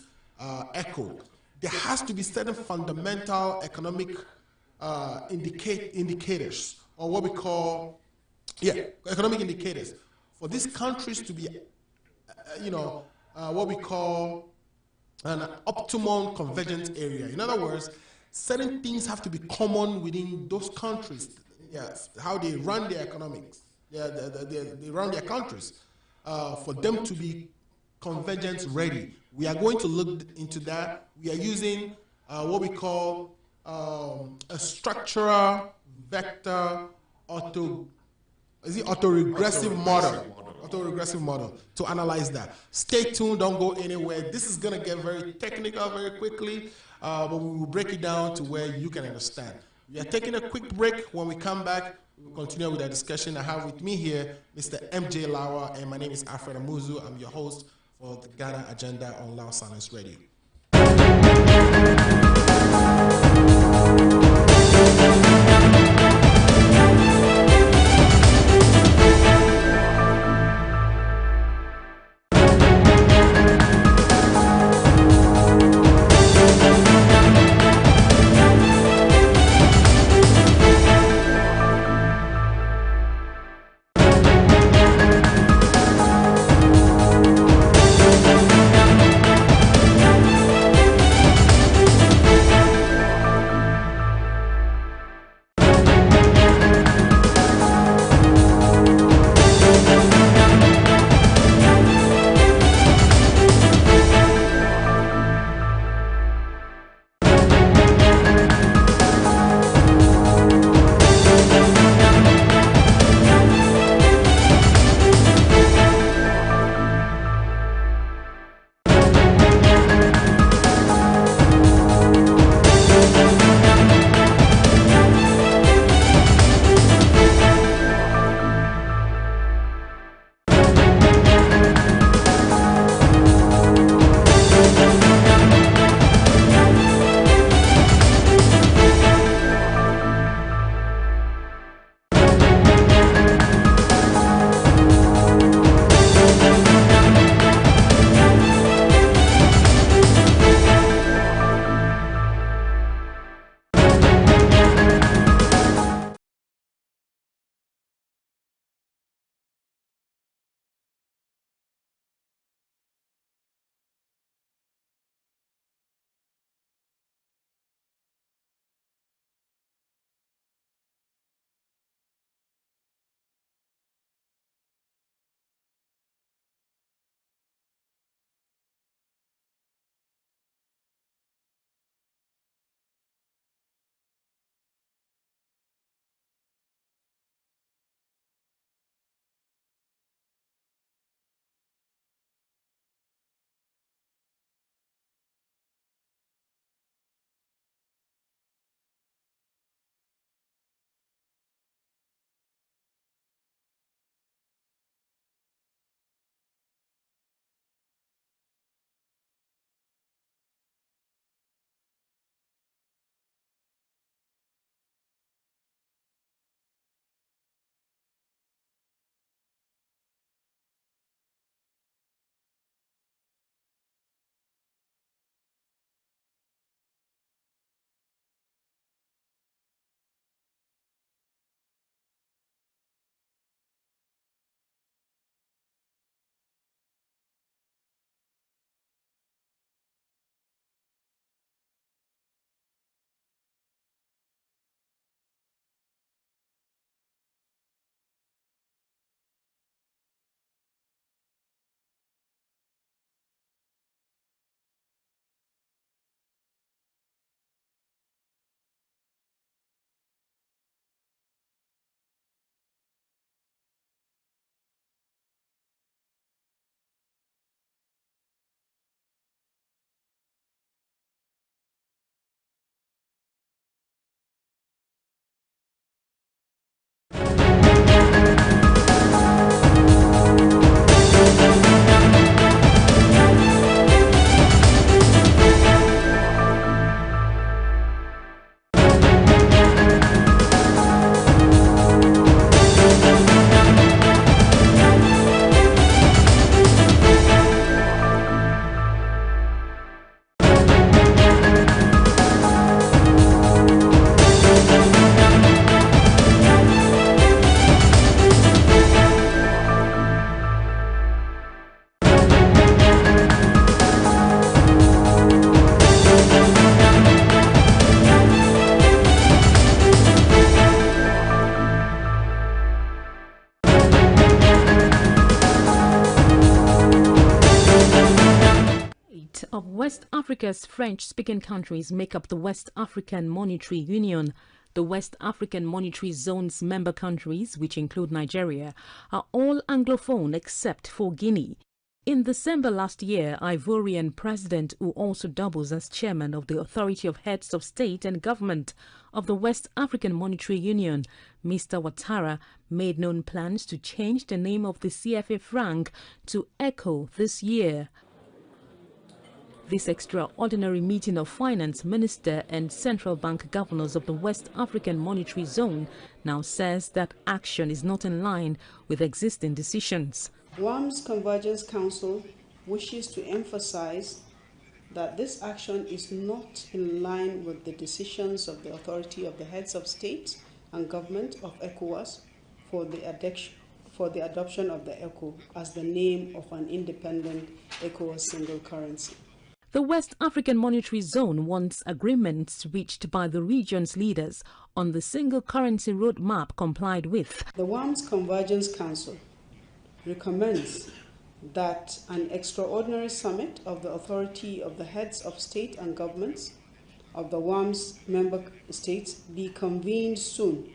ECO. There has to be certain fundamental economic indicators, or what we call, economic indicators, for these countries to be, what we call an optimum convergence area. In other words, certain things have to be common within those countries. Yes, how they run their economics, they run their countries, for them to be convergence ready. We are going to look into that. We are using what we call a structural vector autoregressive model to analyze that. Stay tuned, don't go anywhere. This is going to get very technical very quickly, but we will break it down to where you can understand. We are taking a quick break. When we come back, we'll continue with our discussion. I have with me here Mr. MJ Lawa, and my name is Alfred Amuzu. I'm your host for the Ghana Agenda on Loud Silence Radio. Africa's French-speaking countries make up the West African Monetary Union. The West African Monetary Zone's member countries, which include Nigeria, are all Anglophone except for Guinea. In December last year, Ivorian president, who also doubles as chairman of the Authority of Heads of State and Government of the West African Monetary Union, Mr. Ouattara, made known plans to change the name of the CFA franc to ECO this year. This extraordinary meeting of finance minister and central bank governors of the West African Monetary Zone now says that action is not in line with existing decisions. WAM's Convergence Council wishes to emphasize that this action is not in line with the decisions of the Authority of the Heads of State and Government of ECOWAS for the adoption of the ECO as the name of an independent ECOWAS single currency. The West African Monetary Zone wants agreements reached by the region's leaders on the single currency roadmap complied with. The WAM's Convergence Council recommends that an extraordinary summit of the Authority of the Heads of State and Governments of the WAM's member states be convened soon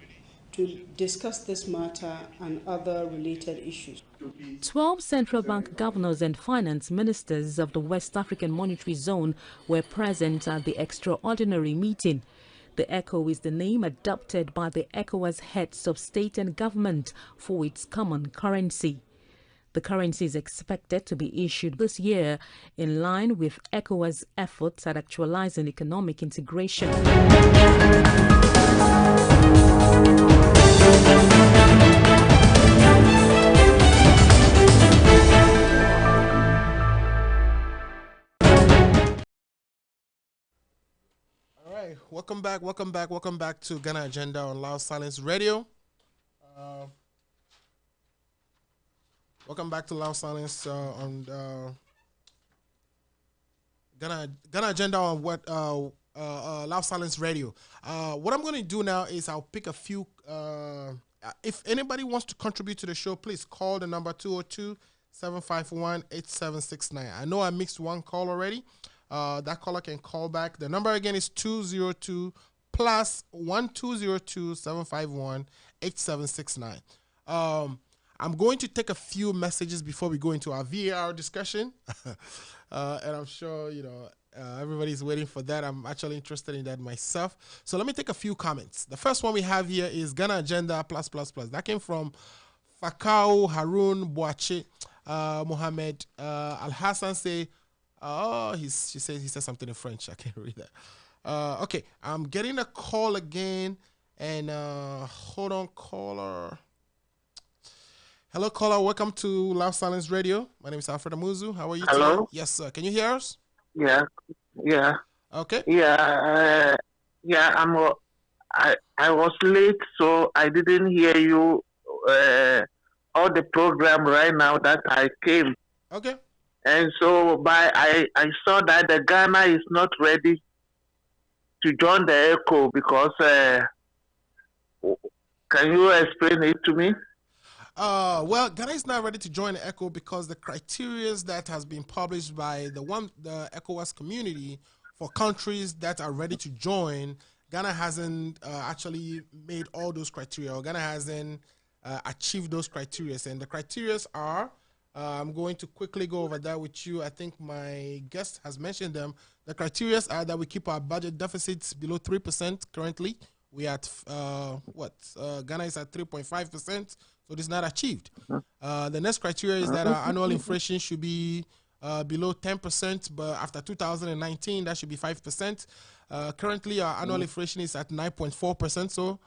to discuss this matter and other related issues. 12 central bank governors and finance ministers of the West African Monetary Zone were present at the extraordinary meeting. The ECO is the name adopted by the ECOWAS heads of state and government for its common currency. The currency is expected to be issued this year in line with ECOWAS' efforts at actualizing economic integration. All right, welcome back to Ghana Agenda on Loud Silence Radio. Welcome back to Loud Silence on Ghana Agenda on Loud Silence Radio. What I'm going to do now is I'll pick a few. If anybody wants to contribute to the show, please call the number 202-751-8769. I know I mixed one call already. That caller can call back. The number again is 202 plus 1202-751-8769. I'm going to take a few messages before we go into our VAR discussion. And I'm sure, everybody's waiting for that. I'm actually interested in that myself. So let me take a few comments. The first one we have here is Ghana Agenda +++. That came from Fakao Harun Boache Mohammed Al-Hassan say, he said something in French. I can't read that. Okay, I'm getting a call again. And hold on, caller. Hello, caller. Welcome to Loud Silence Radio. My name is Alfred Amuzu. How are you Hello? today? Yes, sir. Can you hear us? Yeah. Okay. Yeah. I was late, so I didn't hear you all the program right now that I came. Okay. And so I saw that the Ghana is not ready to join the ECO because can you explain it to me? Well, Ghana is not ready to join the ECO because the criteria that has been published by the ECOWAS community for countries that are ready to join, Ghana hasn't actually made all those criteria, or Ghana hasn't achieved those criteria. And the criteria are, I'm going to quickly go over that with you. I think my guest has mentioned them. The criteria are that we keep our budget deficits below 3% currently. We at Ghana is at 3.5%. So this is not achieved. The next criteria is that our annual inflation should be below 10%, but after 2019, that should be 5%. Currently, our annual inflation is at 9.4%. So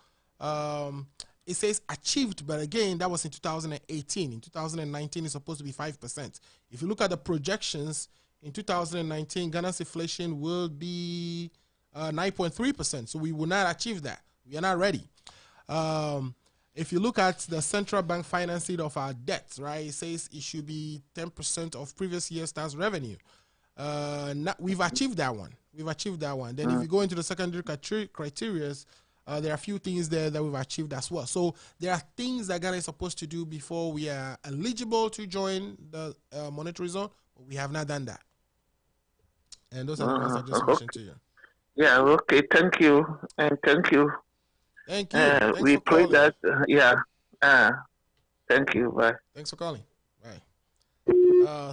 it says achieved, but again, that was in 2018. In 2019, it's supposed to be 5%. If you look at the projections, in 2019, Ghana's inflation will be 9.3%. So we will not achieve that. We are not ready. If you look at the central bank financing of our debts, right, it says it should be 10% of previous year's tax revenue. We've achieved that one. Then if you go into the secondary criteria, there are a few things there that we've achieved as well. So there are things that Ghana is supposed to do before we are eligible to join the monetary zone, but we have not done that. And those are the ones I just Okay. mentioned to you. Yeah, okay. Thank you. And thank you. Thank you. Thanks We for pray calling. that, yeah. Thank you. Bye. Thanks for calling. Right.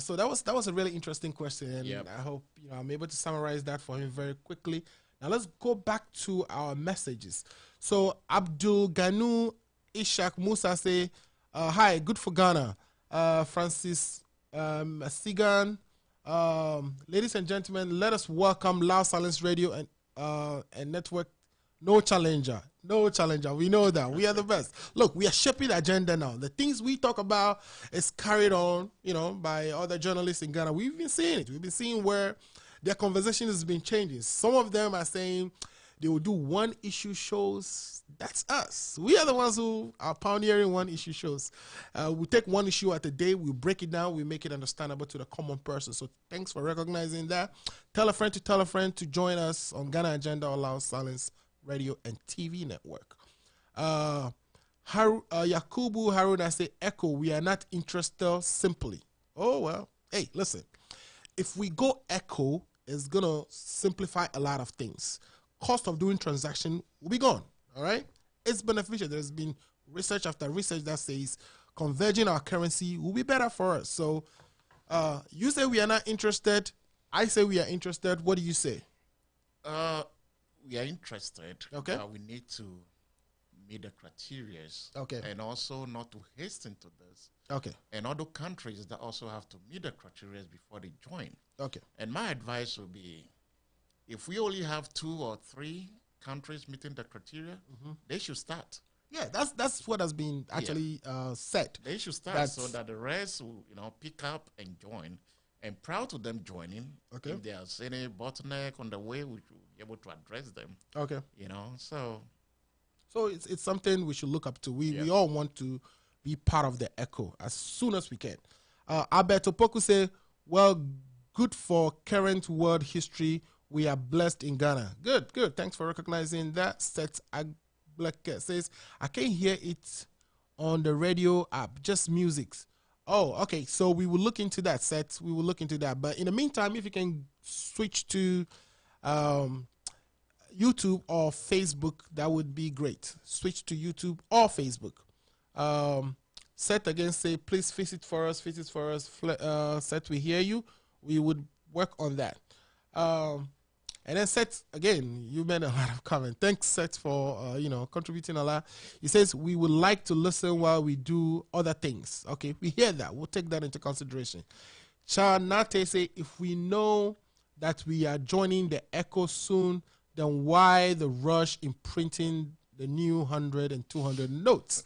So that was a really interesting question, and Yep. I hope I'm able to summarize that for him very quickly. Now let's go back to our messages. So Abdul Ganu Ishak Musa say, "Hi, good for Ghana." Francis Sigan, ladies and gentlemen, let us welcome Loud Silence Radio and Network. No challenger. No challenger. We know that. We are the best. Look, we are shaping the agenda now. The things we talk about is carried on, by other journalists in Ghana. We've been seeing it. We've been seeing where their conversation has been changing. Some of them are saying they will do one issue shows. That's us. We are the ones who are pioneering one issue shows. We take one issue at a day, we break it down, we make it understandable to the common person. So thanks for recognizing that. Tell a friend to join us on Ghana Agenda or Loud Silence Radio and TV network. Yakubu Haruna say, Echo, we are not interested simply. Oh, well, hey, listen. If we go Echo, it's going to simplify a lot of things. Cost of doing transaction will be gone, all right? It's beneficial. There's been research after research that says converging our currency will be better for us. So you say we are not interested. I say we are interested. What do you say? We are interested. Okay. But we need to meet the criteria. Okay. And also not to hasten to this. Okay. And other countries that also have to meet the criteria before they join. Okay. And my advice would be, if we only have 2 or 3 countries meeting the criteria, they should start. Yeah, that's what has been actually said. They should start so that the rest will, pick up and join. And prior to them joining, Okay. if there's any bottleneck on the way, we should be able to address them. Okay. So it's something we should look up to. We all want to be part of the Echo as soon as we can. Alberto Poku say, well, good for current world history. We are blessed in Ghana. Good. Thanks for recognizing that. Seth Agbleck says, I can't hear it on the radio app, just music. Oh, okay. So we will look into that, Seth. We will look into that. But in the meantime, if you can switch to YouTube or Facebook, that would be great. Switch to YouTube or Facebook. Seth again say, please visit for us. Seth, we hear you. We would work on that. And then Seth, again, you made a lot of comments. Thanks, Seth, for contributing a lot. He says, we would like to listen while we do other things. Okay, we hear that. We'll take that into consideration. Chanate say, if we know that we are joining the Echo soon, then why the rush in printing the new 100 and 200 notes?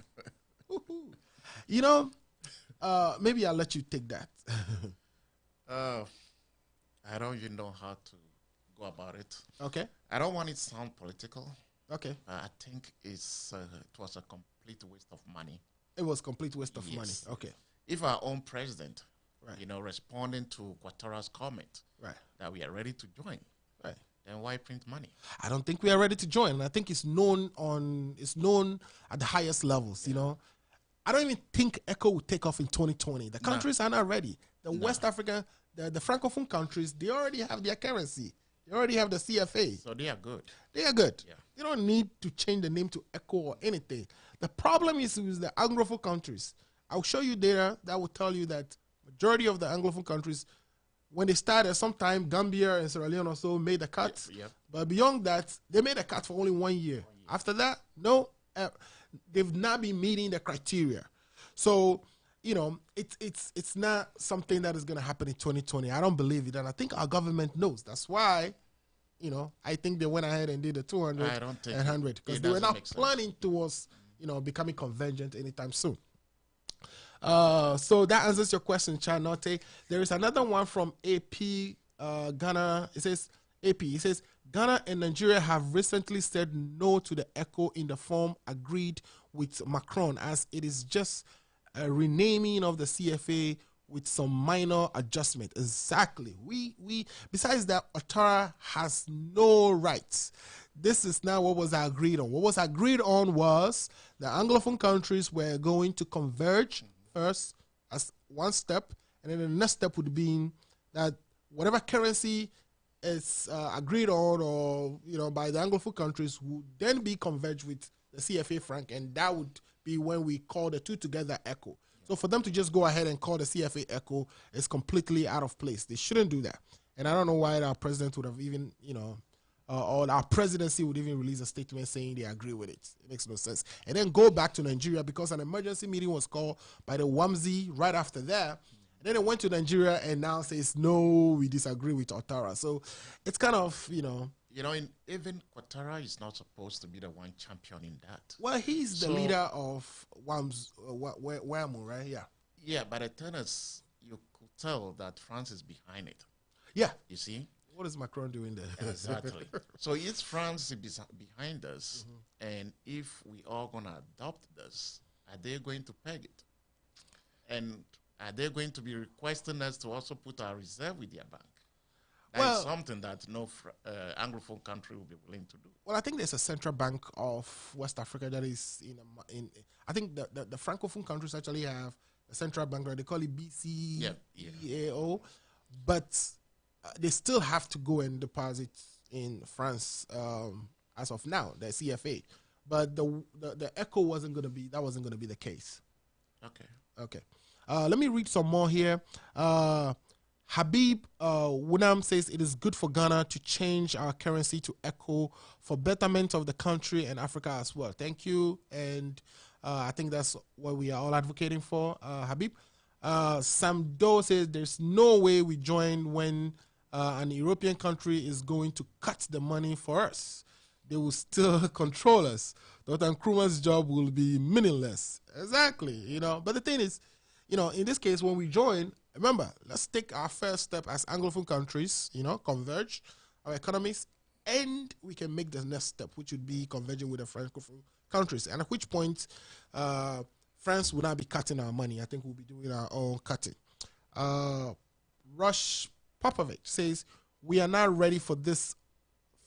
Maybe I'll let you take that. I don't even know how to go about it. Okay. I don't want it to sound political. Okay. I think it was a complete waste of money. It was complete waste of money. Yes. Okay. If our own president, Right. responding to Quattara's comment Right. that we are ready to join, Right. then why print money? I don't think we are ready to join. And I think it's known at the highest levels, I don't even think Echo will take off in 2020. The countries are not ready. The West Africa, the Francophone countries, they already have their currency. They already have the CFA. So they are good. They are good. Yeah. They don't need to change the name to Echo or anything. The problem is with the Anglophone countries. I'll show you data that will tell you that majority of the Anglophone countries, when they started, sometime Gambia and Sierra Leone or so made the cut. Yep. But beyond that, they made a cut for only 1 year. After that, no, they've not been meeting the criteria. So, it's not something that is going to happen in 2020. I don't believe it. And I think our government knows. That's why, I think they went ahead and did the 200 I don't think and 100 because it they were doesn't not make sense. planning towards, becoming convergent anytime soon. So that answers your question, Chanote. There is another one from AP Ghana. It says, Ghana and Nigeria have recently said no to the Echo in the form agreed with Macron, as it is just a renaming of the CFA with some minor adjustment. Exactly. We besides that, Ouattara has no rights. This is now what was agreed on. What was agreed on was the Anglophone countries were going to converge first as one step, and then the next step would be that whatever currency is agreed on, or by the Anglophone countries, would then be converged with the CFA franc, and that would be when we call the two together ECHO. So for them to just go ahead and call the CFA ECHO is completely out of place. They shouldn't do that. And I don't know why our president would have even, or our presidency would even release a statement saying they agree with it. It makes no sense. And then go back to Nigeria, because an emergency meeting was called by the WAMSI right after that. And then they went to Nigeria and now says, no, we disagree with Ouattara. So it's kind of, even Ouattara is not supposed to be the one championing that. Well, he's the leader of WAMU, right? Yeah. Yeah, but the thing is, you could tell that France is behind it. Yeah. You see? What is Macron doing there? Exactly. So it's France behind us, and if we are going to adopt this, are they going to peg it? And are they going to be requesting us to also put our reserve with their bank? That is something that no Anglophone country will be willing to do. Well, I think there's a central bank of West Africa that is in I think the Francophone countries actually have a central bank, right? They call it BCEAO, but they still have to go and deposit in France as of now, the CFA. But the ECHO wasn't going to be the case. Okay. Let me read some more here. Habib Wunam says it is good for Ghana to change our currency to ECHO for betterment of the country and Africa as well. Thank you. And I think that's what we are all advocating for, Habib. Sam Doe says there's no way we join when an European country is going to cut the money for us. They will still control us. Dr. Nkrumah's job will be meaningless. Exactly, But the thing is, in this case, when we join, remember, let's take our first step as Anglophone countries, converge our economies, and we can make the next step, which would be converging with the Francophone countries. And at which point, France will not be cutting our money. I think we'll be doing our own cutting. Rush Popovich says, we are not ready for this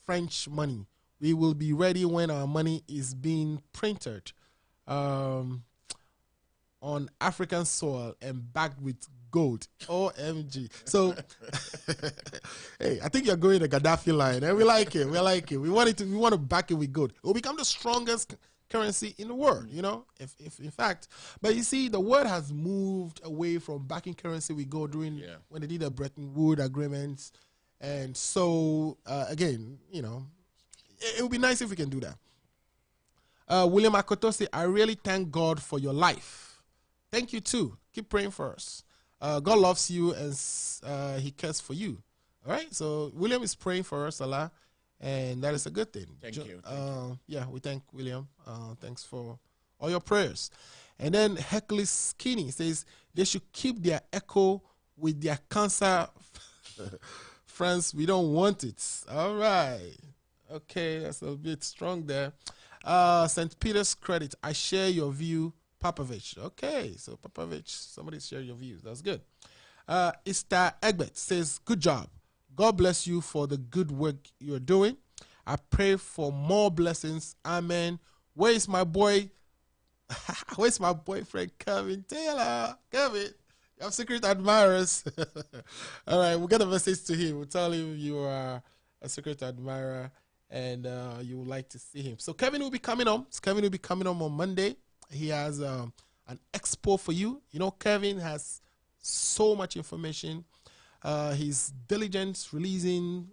French money. We will be ready when our money is being printed on African soil and backed with gold. OMG. So, hey, I think you're going the Gaddafi line, and we like it. We want to back it with gold. It will become the strongest currency in the world, if in fact. But you see, the world has moved away from backing currency with gold when they did the Bretton Woods agreements. And so, again, it would be nice if we can do that. William Akoto said, I really thank God for your life. Thank you too. Keep praying for us. God loves you and he cares for you. All right. So William is praying for us a lot, and that is a good thing. Thank you. Yeah, we thank William. Thanks for all your prayers. And then Hercules Skinny says they should keep their ECHO with their cancer. France, we don't want it. All right. Okay, that's a bit strong there. St. Peter's Credit, I share your view, Popovich. Okay, so Popovich, somebody share your views. That's good. Ista Egbert says, good job. God bless you for the good work you're doing. I pray for more blessings. Amen. Where is my boy? Where's my boyfriend, Kevin Taylor? Kevin, you have secret admirers. All right, we'll get a message to him. We'll tell him you are a secret admirer and you would like to see him. So Kevin will be coming on. On Monday. He has an expo for you. Kevin has so much information. He's diligent, releasing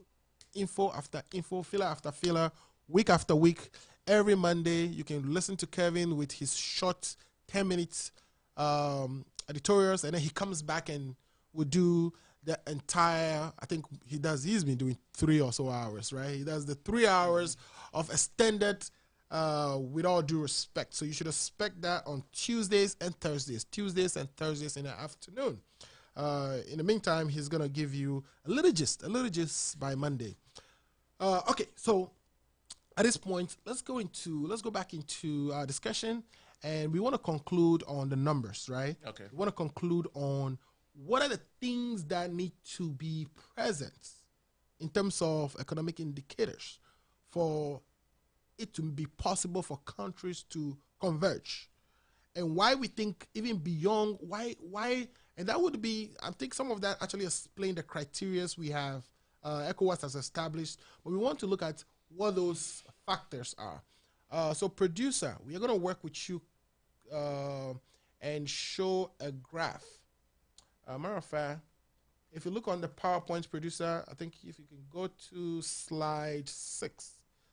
info after info, filler after filler, week after week. Every Monday, you can listen to Kevin with his short 10 minutes editorials, and then he comes back and will do the entire, I think he's been doing 3 or so hours, right? He does the 3 hours of extended, with all due respect. So you should expect that on Tuesdays and Thursdays in the afternoon. In the meantime, he's going to give you a little gist by Monday. Okay, so at this point, let's go back into our discussion, and we want to conclude on the numbers, right? Okay. We want to conclude on what are the things that need to be present in terms of economic indicators for it to be possible for countries to converge, and why we think even beyond why, and that would be, I think some of that actually explain the criteria we have ECOWAS has established, but we want to look at what those factors are. So, producer, we are going to work with you and show a graph. Matter of fact, if you look on the PowerPoint, producer, I think if you can go to slide 6.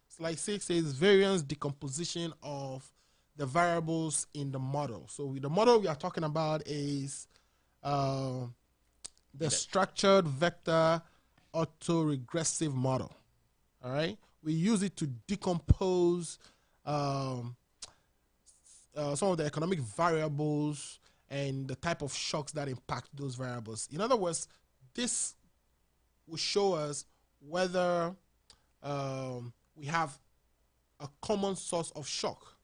Slide 6 says variance decomposition of the variables in the model. So the model we are talking about is the structured vector autoregressive model. All right, we use it to decompose some of the economic variables and the type of shocks that impact those variables. In other words, this will show us whether we have a common source of shock.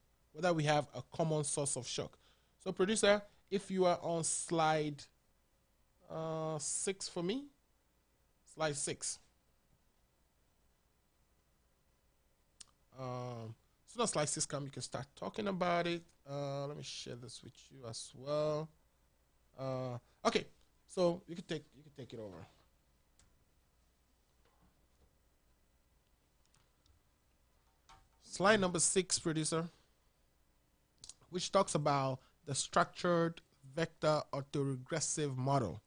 So, producer, if you are on slide 6 for me, slide 6. As soon as slide 6 comes, you can start talking about it. Let me share this with you as well. Okay, so you can take it over. Slide number 6, producer, which talks about the structured vector autoregressive model.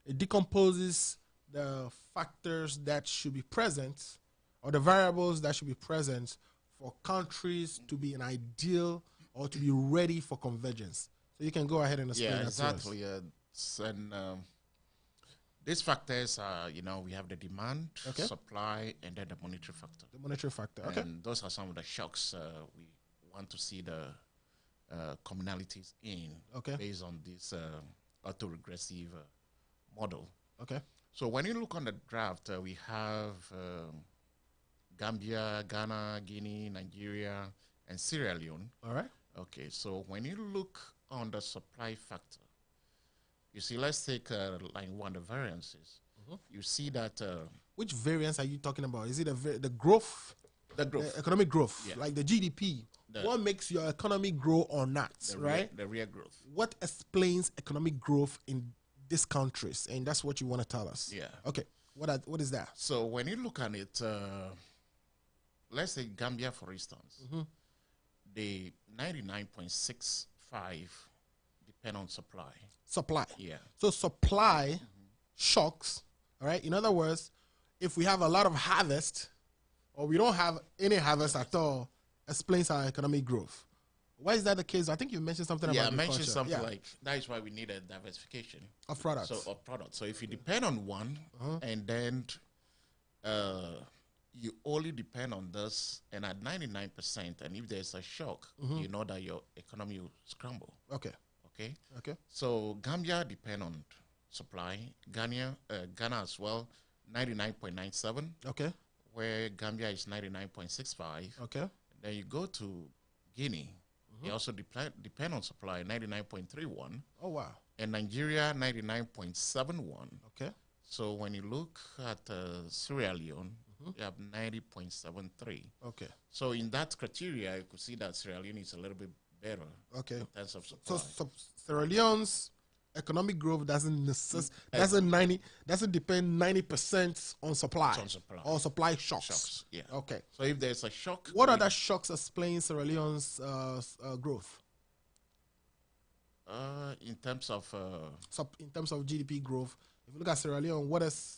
It decomposes the factors that should be present, or the variables that should be present for countries to be an ideal or to be ready for convergence. So you can go ahead and explain that exactly. to us. And these factors are, we have the demand, supply, and then the monetary factor. The monetary factor, okay. And those are some of the shocks we want to see the commonalities in, based on this autoregressive model. Okay. So when you look on the draft, we have Gambia, Ghana, Guinea, Nigeria, and Sierra Leone. All right. Okay, so when you look on the supply factor, you see, let's take line 1, the variances. You see that... which variance are you talking about? Is it the growth? The growth. The economic growth, yeah. like the GDP. What makes your economy grow or not, right? The real growth. What explains economic growth in these countries? And that's what you want to tell us. Yeah. Okay, what is that? So when you look at it, let's say Gambia, for instance, the 99.65 depend on supply. Supply. Yeah. So supply shocks, all right? In other words, if we have a lot of harvest or we don't have any harvest at all, explains our economic growth. Why is that the case? I think you mentioned something about agriculture. I mentioned something like that is why we need a diversification of products. So if you depend on one and then you only depend on this, and at 99%, and if there's a shock, you know that your economy will scramble. Okay. So Gambia depend on supply. Ghana as well, 99.97. Okay. Where Gambia is 99.65. Okay. Then you go to Guinea. They also depend on supply, 99.31. Oh, wow. And Nigeria, 99.71. Okay. So when you look at Sierra Leone, you have 90.73. Okay. So in that criteria, you could see that Sierra Leone is a little bit better. Okay. In terms of supply. So Sierra Leone's economic growth doesn't depend 90% on supply. Or supply shocks. Yeah. Okay. So if there's a shock, what other shocks explain Sierra Leone's growth? In terms of GDP growth, if you look at Sierra Leone, what is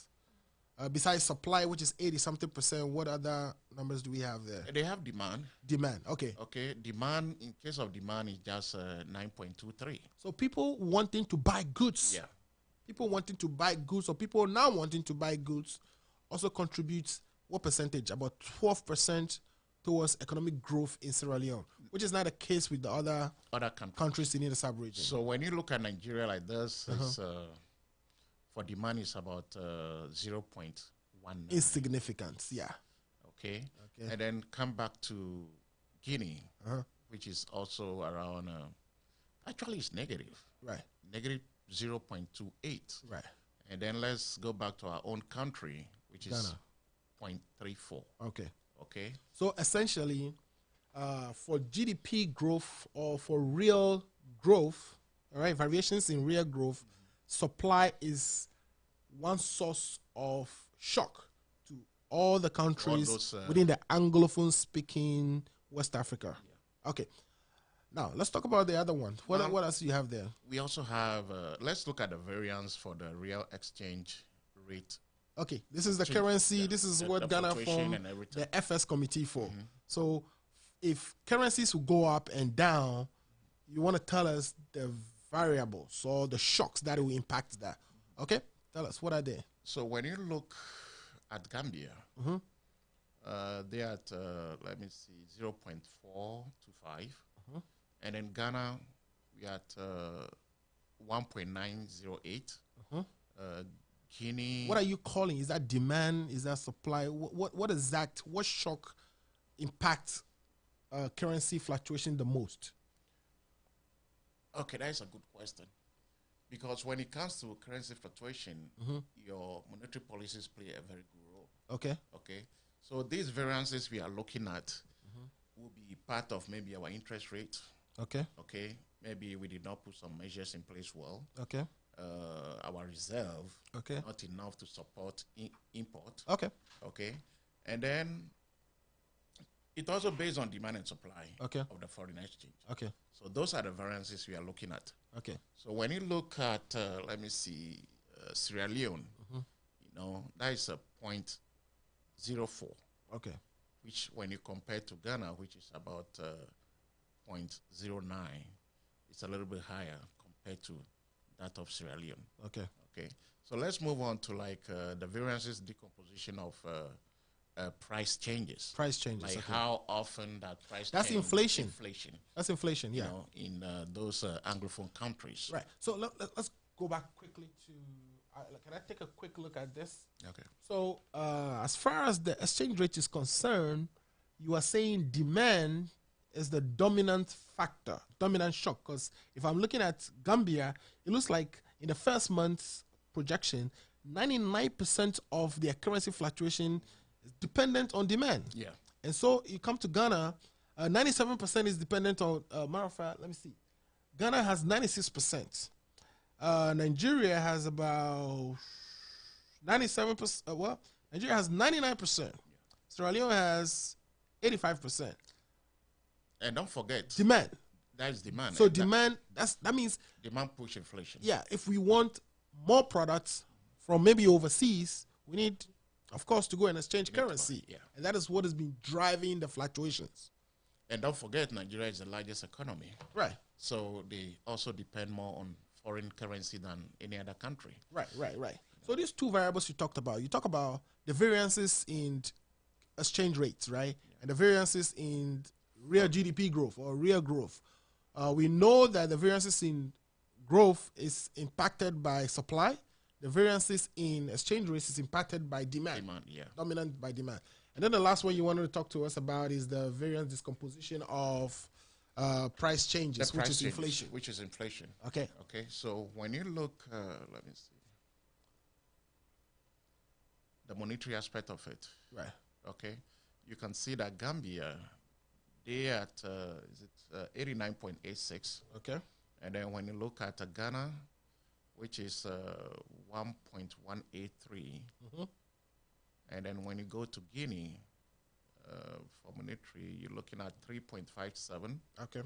besides supply, which is 80-something%, what other numbers do we have there? They have demand. Demand, okay. Okay, demand, in case of demand, is just 9.23. So people wanting to buy goods. Yeah. People wanting to buy goods, or people now wanting to buy goods, also contributes what percentage? About 12% towards economic growth in Sierra Leone, which is not the case with the other countries in the sub-region. So when you look at Nigeria like this, it's, for demand is about 0.19. Insignificant, yeah. Okay. And then come back to Guinea, which is also around, actually it's negative. Right. Negative 0.28. Right. And then let's go back to our own country, which is 0.34. Okay. Okay. So essentially, for GDP growth or for real growth, all right, variations in real growth, supply is one source of shock. all the countries those, within the Anglophone speaking West Africa. Yeah. Okay. Now, let's talk about the other one. What else do you have there? We also have, let's look at the variance for the real exchange rate. Okay, this is the currency. This is what Ghana formed the FS committee for. So if currencies will go up and down, you want to tell us the variables or the shocks that will impact that. Okay, tell us, what are they? So when you look at Gambia, they're at, let me see, 0.425. And in Ghana, we at 1.908. Guinea. What are you calling? Is that demand? Is that supply? What exact? What shock impacts currency fluctuation the most? Okay, that is a good question. Because when it comes to currency fluctuation, your monetary policies play a very good role. Okay. Okay. So these variances we are looking at will be part of maybe our interest rate. Okay. Okay. Maybe we did not put some measures in place well. Okay. Our reserve, okay, not enough to support import. Okay. Okay. And then it also based on demand and supply of the foreign exchange. Okay. So those are the variances we are looking at. Okay. So when you look at, let me see, Sierra Leone, you know, that is a 0.04. Okay. Which when you compare to Ghana, which is about 0.09, it's a little bit higher compared to that of Sierra Leone. Okay. Okay. So let's move on to like the variances decomposition of price changes. Price changes. Like okay. how often that price That's change, inflation. Inflation. That's inflation, yeah. You know, in those Anglophone countries. Right. So let's go back quickly to, can I take a quick look at this? Okay. So as far as the exchange rate is concerned, you are saying demand is the dominant factor, dominant shock. Because if I'm looking at Gambia, it looks like in the first month's projection, 99% of their currency fluctuation is dependent on demand. Yeah. And so you come to Ghana, 97% is dependent on, matter of fact, let me see. Ghana has 96%. Nigeria has about 97%. Well, Nigeria has 99%. Yeah. Sierra Leone has 85%. And don't forget demand. That is demand. So demand, that means demand push inflation. Yeah, if we want more products from maybe overseas, we need, of course, to go and exchange currency. Yeah. And that is what has been driving the fluctuations. And don't forget, Nigeria is the largest economy. Right. So they also depend more on foreign currency than any other country. Right. So these two variables you talked about, you talk about the variances in exchange rates, right? Yeah. And the variances in real GDP growth or real growth. We know that the variances in growth is impacted by supply. The variances in exchange rates is impacted by demand. Dominant by demand. And then the last one you wanted to talk to us about is the variance discomposition of price changes, which is inflation. Which is inflation. Okay. Okay. So when you look, let me see, the monetary aspect of it. Right. Okay. You can see that Gambia, they at 89.86. Okay. And then when you look at Ghana, which is 1.183. And then when you go to Guinea, for monetary, you're looking at 3.57. Okay.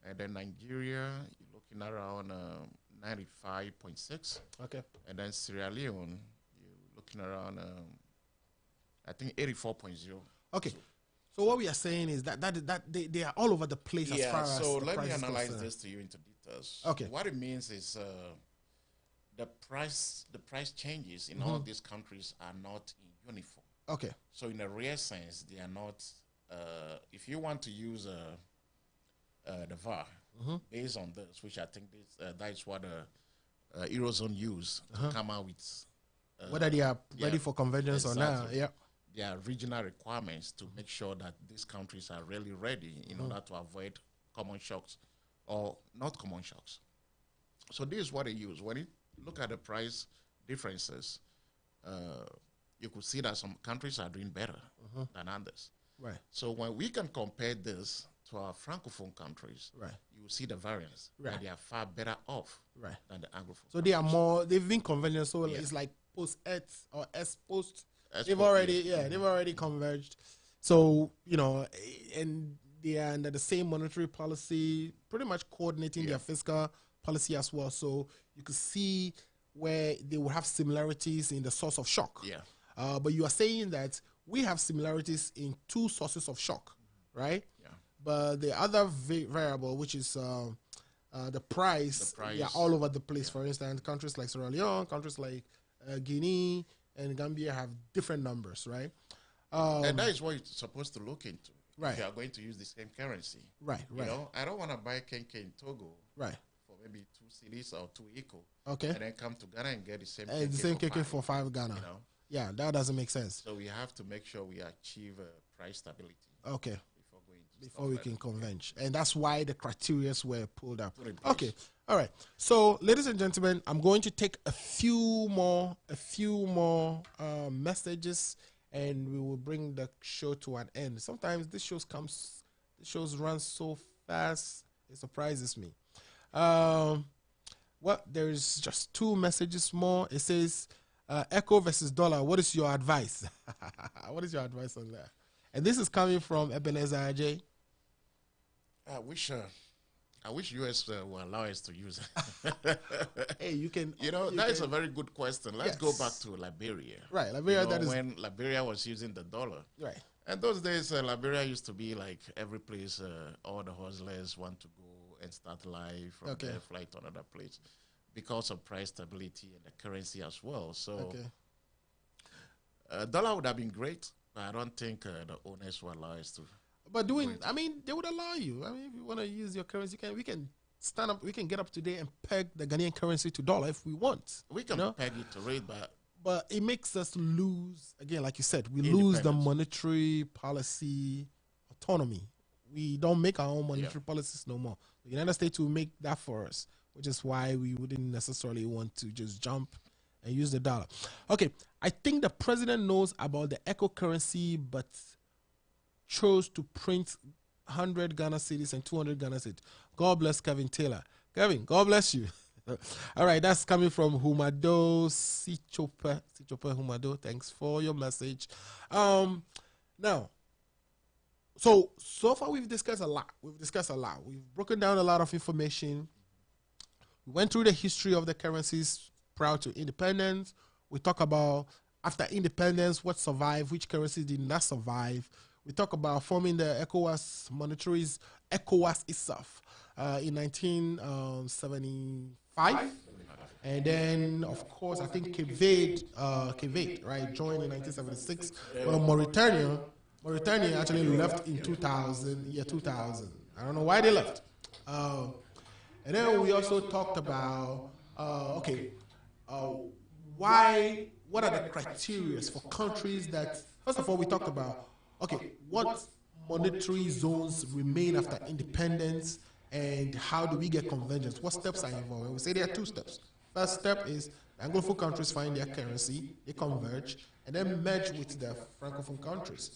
And then Nigeria, you're looking around 95.6. Okay. And then Sierra Leone, you're looking around, I think 84.0. Okay. So what we are saying is that they are all over the place as far as so the let price me is analyze concerned. this to you into details. Okay. What it means is the price changes in all these countries are not in uniform. Okay. So in a real sense, they are not. If you want to use the VAR based on this, which I think that is what the Eurozone used to come out with. Whether they are ready for convergence or not. Yeah. There are regional requirements to make sure that these countries are really ready in order to avoid common shocks or not common shocks. So this is what they use. When you look at the price differences, you could see that some countries are doing better than others. Right. So when we can compare this to our Francophone countries, you will see the variance. Right. That they are far better off than the Anglophone. So they are more, they've been convenient. So it's like post-ETS or post they've already converged. So, and they are under the same monetary policy, pretty much coordinating their fiscal policy as well. So you could see where they will have similarities in the source of shock. Yeah. But you are saying that we have similarities in two sources of shock, right? Yeah. But the other variable, which is the price, they are all over the place. For instance, countries like Sierra Leone, countries like Guinea and Gambia have different numbers, right? And that is what you're supposed to look into. Right. If you are going to use the same currency. Right. I don't want to buy Kenke in Togo. Right. For maybe 2 cities or 2 eco. Okay. And then come to Ghana and get the same KK for 5 Ghana. Yeah, that doesn't make sense. So we have to make sure we achieve price stability. Okay. Before we can converge. And that's why the criteria were pulled up. Okay. All right. So, ladies and gentlemen, I'm going to take a few more messages, and we will bring the show to an end. Sometimes this shows run so fast, it surprises me. There's just 2 messages more. It says, Echo versus dollar, what is your advice? What is your advice on that? And this is coming from Ebenezer Ajay. I wish US will allow us to use it. Hey, you can. That is a very good question. Let's go back to Liberia. Right, Liberia. When Liberia was using the dollar. Right. And those days, Liberia used to be like every place. All the hustlers want to go and start life from there, fly to another place, because of price stability and the currency as well. So, dollar would have been great, but I don't think the owners will allow us to. But they would allow you. If you want to use your currency, we can stand up, we can get up today and peg the Ghanaian currency to dollar if we want. We can peg it to rate, but it makes us lose, again, like you said, we lose the monetary policy autonomy. We don't make our own monetary policies no more. The United States will make that for us, which is why we wouldn't necessarily want to just jump and use the dollar. Okay, I think the president knows about the echo currency, but chose to print 100 Ghana cedis and 200 Ghana cedis. God bless Kevin Taylor. Kevin, God bless you. All right, that's coming from Humado Sichope Humado. Thanks for your message. Now, so far we've discussed a lot. We've broken down a lot of information. We went through the history of the currencies prior to independence. We talk about after independence, what survived, which currencies did not survive. We talk about forming the ECOWAS itself in 1975. And then, of course, I think Cape Verde, right, joined in 1976. Well, Mauritania actually left in 2000. I don't know why they left. And then we also talked about, what are the criteria for countries that, first of all, we talked about, what monetary zones remain after independence, and how do we get convergence? What steps are involved? And we say there are 2 steps. First step is Anglophone countries find their currency, they converge, and then merge with the Francophone countries.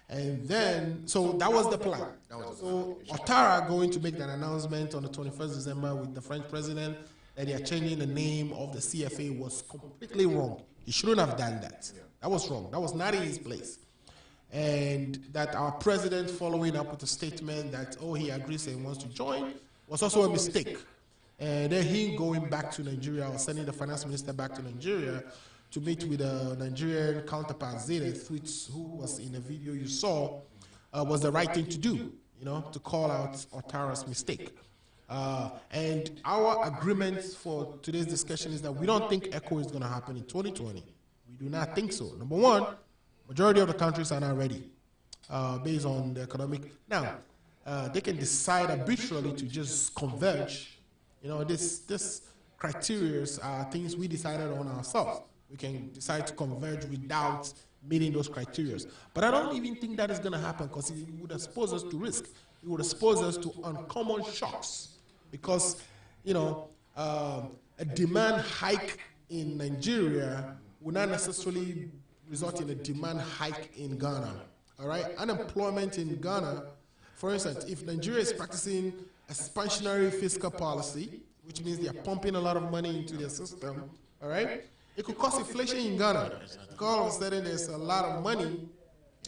And then, so that was the plan. So Ouattara going to make that announcement on the 21st December with the French president that they are changing the name of the CFA was completely wrong. He shouldn't have done that. That was wrong. That was not in his place. And that our president following up with a statement that, he agrees and wants to join was also a mistake. And then he going back to Nigeria, or sending the finance minister back to Nigeria to meet with a Nigerian counterpart, Zenith, who was in the video you saw, was the right thing to do, to call out Ouattara's mistake. And our agreement for today's discussion is that we don't think ECHO is going to happen in 2020. We do not think so. Number one, majority of the countries are not ready based on the economic. Now, they can decide arbitrarily to just converge. This criteria are things we decided on ourselves. We can decide to converge without meeting those criteria. But I don't even think that is going to happen, because it would expose us to risk. It would expose us to uncommon shocks, because, a demand hike in Nigeria would not necessarily result in a demand hike in Ghana. All right, unemployment in Ghana, for instance, if Nigeria is practicing expansionary fiscal policy, which means they are pumping a lot of money into their system, all right, It could cause inflation in Ghana. Because all of a sudden there's a lot of money in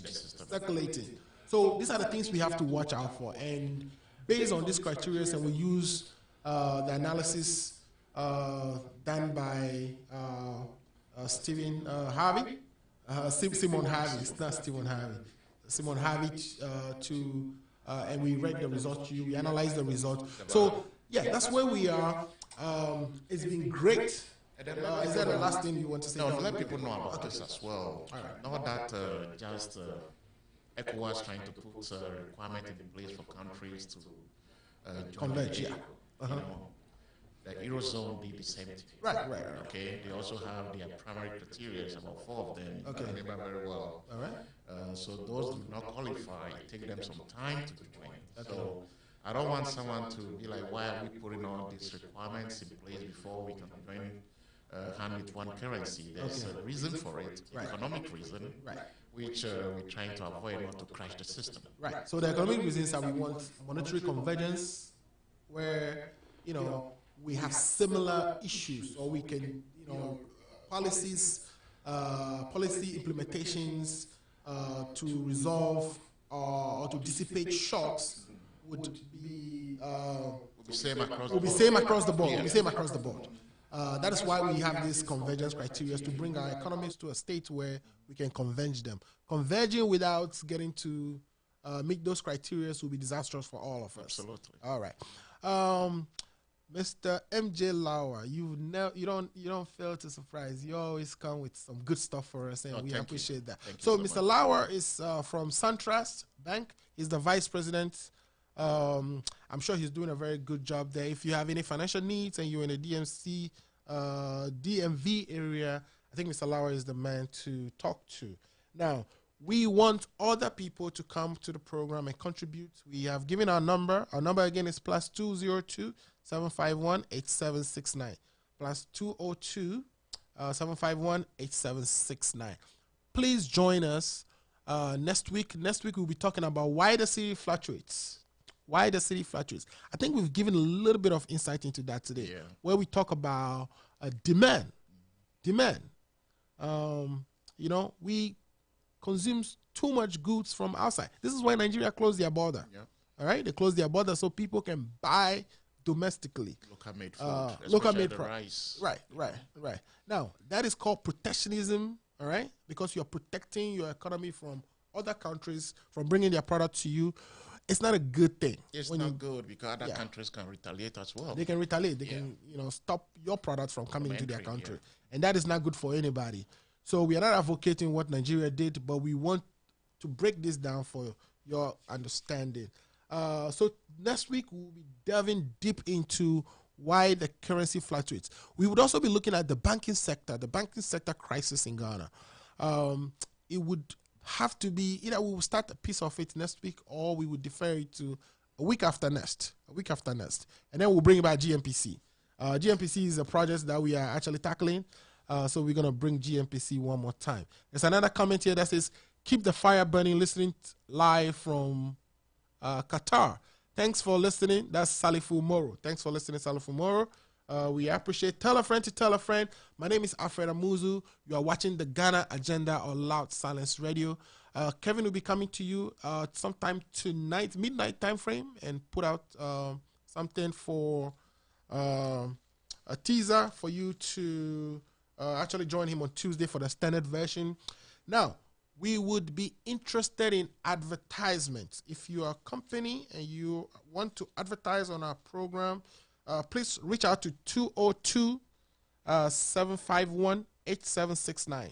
the system. circulating. So these are the things we have to watch out for. And based on these criteria, and we use the analysis done by Stephen Harvey, Simon Harvey. It's not Stephen Harvey. Simon Harvey and we read the results to you. We analyzed the results. So yeah, that's where we are. It's been great. Is that the last thing you want to say? No, let people know about this as well. Not that just ECOWAS trying to put a requirement in place for countries to Converge, yeah. You know, the Eurozone did the same thing. Right. Okay, they also have their primary criteria, about 4 of them. Okay. I remember very well. All right. So those do not qualify. Take them some time to join. So I don't want someone to be like, why are we putting all these requirements in place before we can join hand with one currency? There's a reason for it, economic reason, which we're trying to avoid not to crash the system. Right. So the economic reasons are we want monetary convergence, where we have similar issues, or we can policy implementations to resolve or to dissipate shocks would be Same across across the board. Will be same across the board. That is why we have these convergence criteria to bring our economies to a state where we can converge them. Converging without getting to meet those criteria will be disastrous for all of us. Absolutely. All right, Mr. MJ Lauer, you don't fail to surprise. You always come with some good stuff for us, and we appreciate that. So, Mr. Lauer is from SunTrust Bank. He's the vice president. I'm sure he's doing a very good job there. If you have any financial needs and you're in the DMV area, I think Mr. Lauer is the man to talk to. Now, we want other people to come to the program and contribute. We have given our number. Our number again is +202-751-8769. +202-751-8769. Please join us next week. Next week we'll be talking about why the city fluctuates. Why the city fluctuates. I think we've given a little bit of insight into that today, where we talk about demand. We consume too much goods from outside. This is why Nigeria closed their border. All right, they closed their border so people can buy domestically. Local-made food, local-made rice. Right. Now, that is called protectionism, all right, because you're protecting your economy from other countries from bringing their product to you. It's not a good thing. It's not good because other countries can retaliate as well. They can retaliate. They can, stop your product from coming into their country. And that is not good for anybody. So we are not advocating what Nigeria did, but we want to break this down for your understanding. So next week, we'll be delving deep into why the currency fluctuates. We would also be looking at the banking sector crisis in Ghana. It would have to be either we will start a piece of it next week, or we would defer it to a week after next, and then we'll bring about GMPC. GMPC is a project that we are actually tackling, so we're going to bring GMPC one more time. There's another comment here that says, keep the fire burning, listening live from Qatar. Thanks for listening. That's Salifu Moro. Thanks for listening, Salifu Moro. We appreciate. Tell a friend to tell a friend. My name is Alfred Amuzu. You are watching the Ghana Agenda on Loud Silence Radio. Kevin will be coming to you sometime tonight, midnight time frame, and put out something for a teaser for you to actually join him on Tuesday for the standard version. Now, we would be interested in advertisements. If you are a company and you want to advertise on our program, please reach out to 202-751-8769.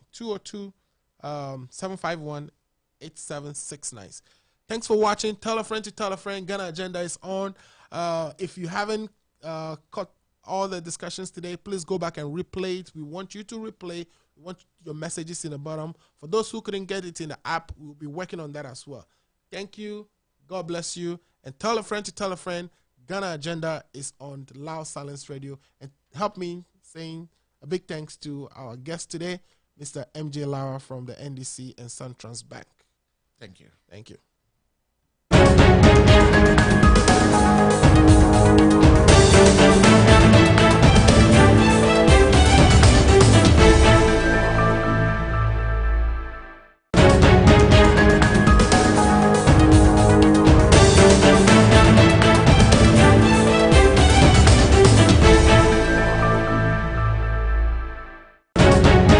202-751-8769. Thanks for watching. Tell a friend to tell a friend. Ghana Agenda is on. If you haven't caught all the discussions today, please go back and replay it. We want you to replay. We want your messages in the bottom. For those who couldn't get it in the app, we'll be working on that as well. Thank you. God bless you. And tell a friend to tell a friend. Ghana Agenda is on the Loud Silence Radio. And help me saying a big thanks to our guest today, Mr. MJ Lauer from the NDC and SunTrust Bank. Thank you. Thank you.